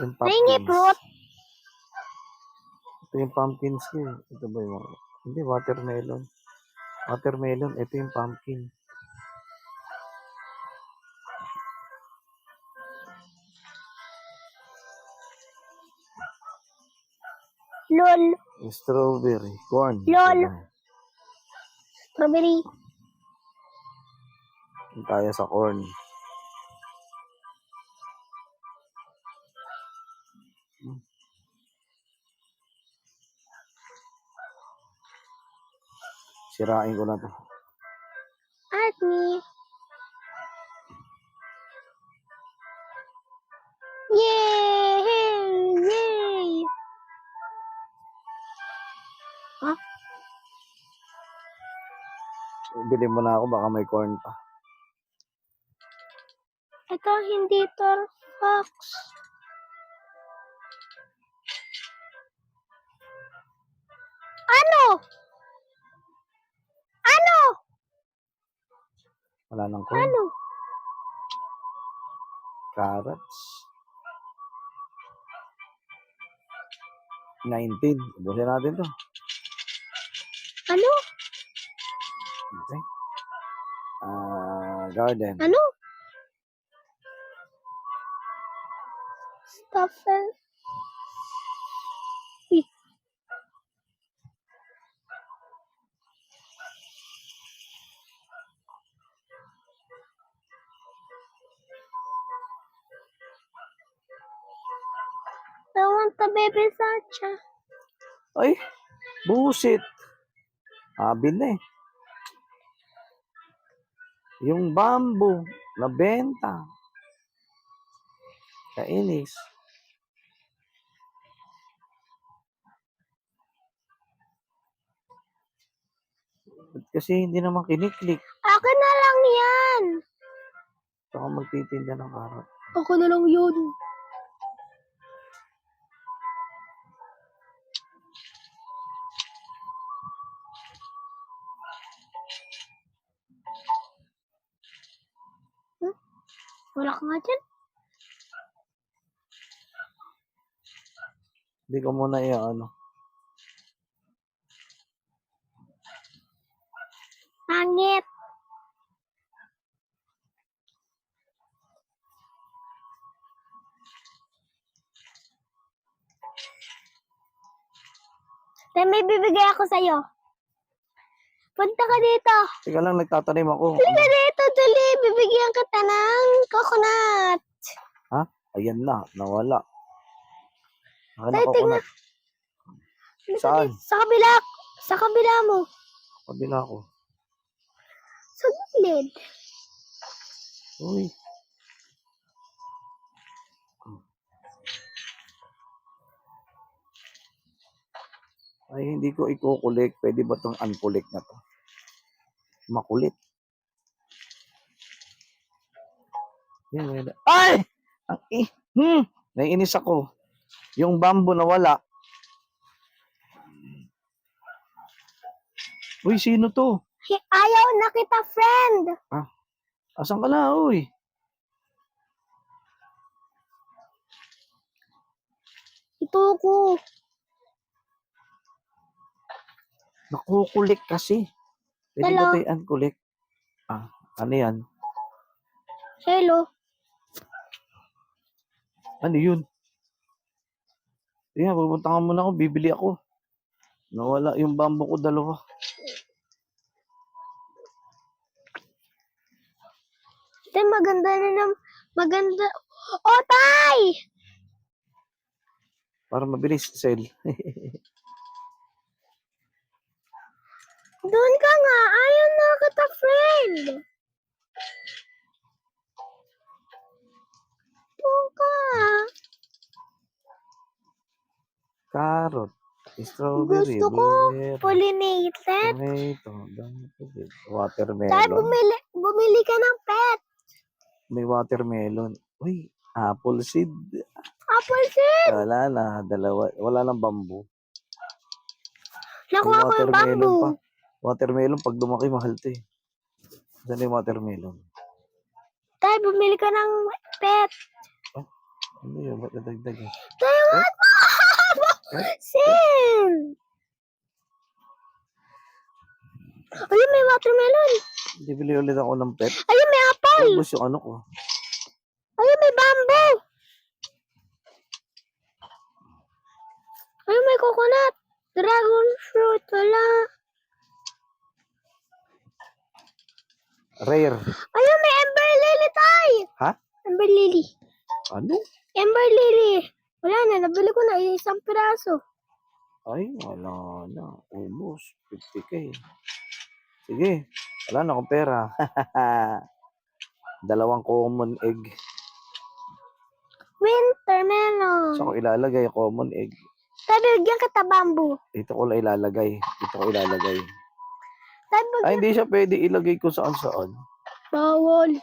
Yung Rainy pumpkins. fruit. Ito yung pumpkins ko eh. Ito ba yung hindi, watermelon. Watermelon, ito yung pumpkin. Lol. Yung strawberry. Corn. Lol. Ito na. Strawberry. Yung tayo sa corn. Sirain ko na to. At me. Yay! Yay! Ha? Bili mo na ako, baka may corn pa. Ito hindi Fox. Ano? Ano? Wala nang corn. Ano? Carrots. 19. Ubusin natin to. Ano? Okay. Garden. Ano? Stuffing. Uy. I want the baby Sacha. Ay, busit. Abin na eh. Yung bamboo na benta. Kainis. Ba't kasi hindi naman kiniklik. Akin na lang yan. Saka magtitinda ng carrot. Ako na lang yun. Wala ka nga dyan. Hindi ko muna ano. Pangit. Then may bibigay ako sa'yo. Punta ka dito. Teka lang, nagtatanim ako. Halika dito, dali. Bibigyan kita ng coconut. Ha? Ayan na, nawala. Akin Tay, ako tingnan. Saan? Sa kabila. Sa kabila mo. Kabila ko. Sa gilid. Uy. Ay, hindi ko i-collect. Pwede ba itong uncollect na to? Makulit. Yan. Ay! Naiinis ako. Yung bamboo na wala. Uy, sino to? Ayaw na kita, friend. Asan ka na, uy? Ito ko. Nakukulik kasi. Pwede Hello? ba tayo uncollect? Ano yan? Hello. Ano yun? Tingnan, pupunta ka muna ako. Bibili ako. Nawala yung bamboo ko, dalawa. Tay, maganda na naman. Maganda. Oh, Tay! Para mabilis, sell. Doon ka nga. Ayaw na kita, friend. Doon ka. Carrot. Strawberry. Gusto ko blueberry, pollinated. Tomato. Watermelon. Tay, bumili ka ng pet. May watermelon. Uy, apple seed. Apple seed. Wala na, dalawa. Wala nang bamboo. Nakuha ko yung bamboo. pa. Watermelon, pag lumaki, mahal to eh. Saan yung watermelon? Tay, bumili ka ng pet. Ano yun? Ba't nadagdag eh? Tay, what? Sin! Ayun, may watermelon. Bibili ulit ako ng pet. Ayun, may apple. Ubus yung ano ko. Ayun, may bamboo. Ayun, may coconut. Dragon fruit. Wala. Rare. Ayun, may ember lily, Tay. Ha? Ember lily. Ano? Ember lily. Wala na, nabili ko na isang piraso. Ay, wala na. Ubus. 50K. Sige. Wala na akong pera. Dalawang common egg. Winter melon. Saan ko ilalagay yung common egg? Tay, bigyan kita bamboo. Ito ko lang ilalagay. Tay, Ay, hindi siya pwede ilagay ko saan. bawal.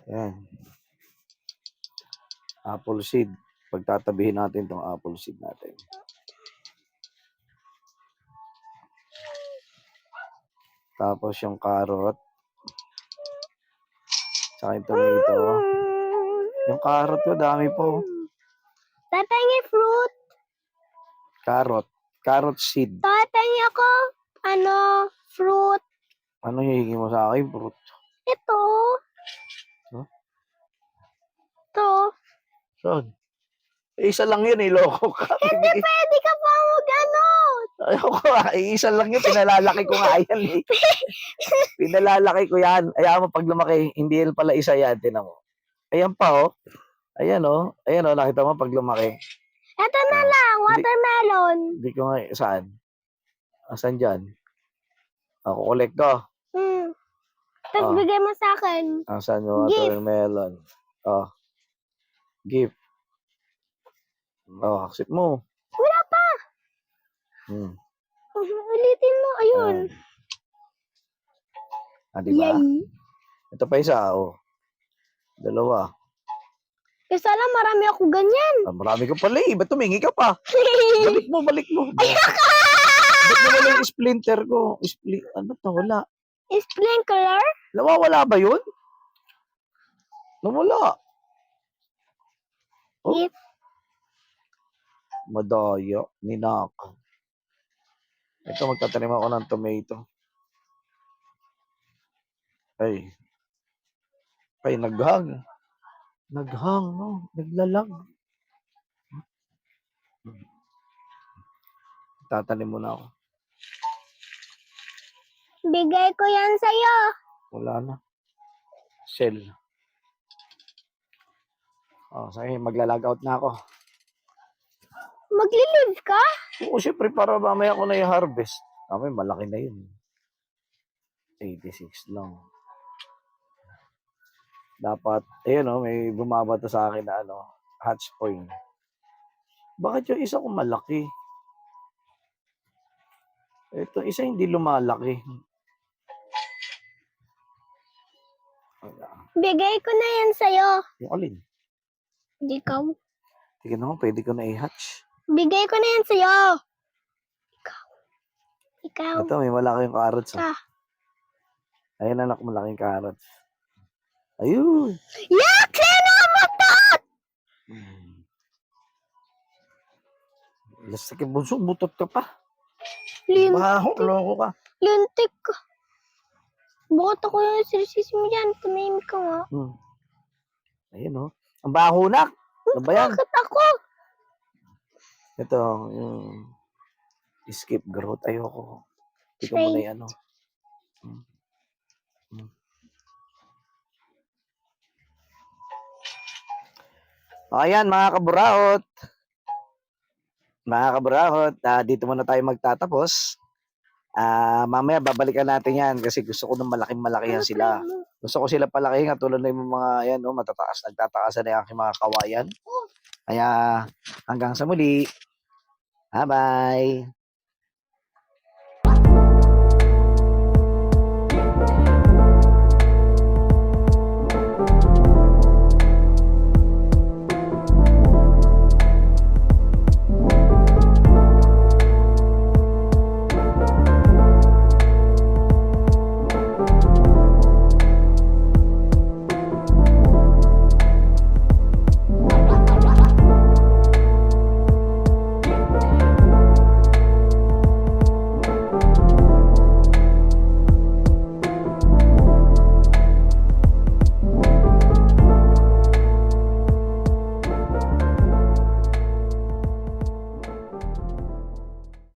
Ayan. Apple seed. Pagtatabihin natin itong apple seed natin. Tapos yung carrot. Tsaka yung tomato. Yung carrot ko, dami po. Tay, pengi fruit. Carrot seed. Tay, pengi ako. Fruit. Ano hihingi mo sa akin? Fruit. Ito. Huh? Ito. Saan? Isa lang yun, loko ka. Hindi pwede ka pa Ayoko isa lang yun, pinalalaki ko nga yan eh. Pinalalaki ko yan. Ayaw mo pag lumaki, hindi yan pala isa yan, tinan mo. Ayan pa oh. Ayan oh, nakita mo pag lumaki. Ito na lang, watermelon. Hindi ko nga, saan? Asan dyan? Ako collect ko. Tapos bigay mo sa akin. Asan yung watermelon? Oh. Gift. Oh, accept mo. Wala pa. Ulitin mo, ayun. Diba? Yay. Ito pa isa, oh. Dalawa. Eh, sana marami ako ganyan. Ah, marami ka pala eh. Ba't tumingi ka pa? Balik mo, balik mo. Ba't nawala yung splinter ko? Ano to? Wala. Sprinkler? Nawawala ba yun? Nawala. Oh. If Madaya. Ninaka. Ito, magtatanim ako ng tomato. Ay. Ay, naghang. Naghang, no? Naglalag. Tatanim muna ako. bigay ko yan sa'yo. Wala na. Shell. Oh, sige, maglalag out na ako. Magli-live ka? Oo, syempre, para mamaya ko na i-harvest. Mamaya, malaki na yun. 86 lang. Dapat, ayun oh, may bumabato sa akin na hatch point. Bakit yung isa ko malaki? Ito, isa hindi lumalaki. Wala. Bigay ko na yan sa'yo. Yung alin? Di ka. Tingnan mo, pwede ko na i-hatch. Bigay ko na yan sa'yo. Ikaw. Ito, may malaking carrots. Oh. Ah. Ayun, anak, malaking carrots. Ayun. Yak! Sinamutot! Lasta kay bunso, butot ka pa. Lintik. Baho, loko ka. Lintik ka. Bakit ako yung sirisisi mo dyan? Tumimik ka nga. Ayun, oh. Ang baho na. Ano ba yan? Bakit ako? Ito, yung skip growth. Ayoko. Hindi ko muna yung Ayan, mga kaburaot. Mga kaburaot, dito muna tayo magtatapos. Mamaya babalikan natin yan kasi gusto ko ng malaking-malaki yan sila. Gusto ko sila palaki tulad ng mga yan, matataas, nagtataasan na yung aking mga kawayan. Kaya hanggang sa muli. Bye-bye.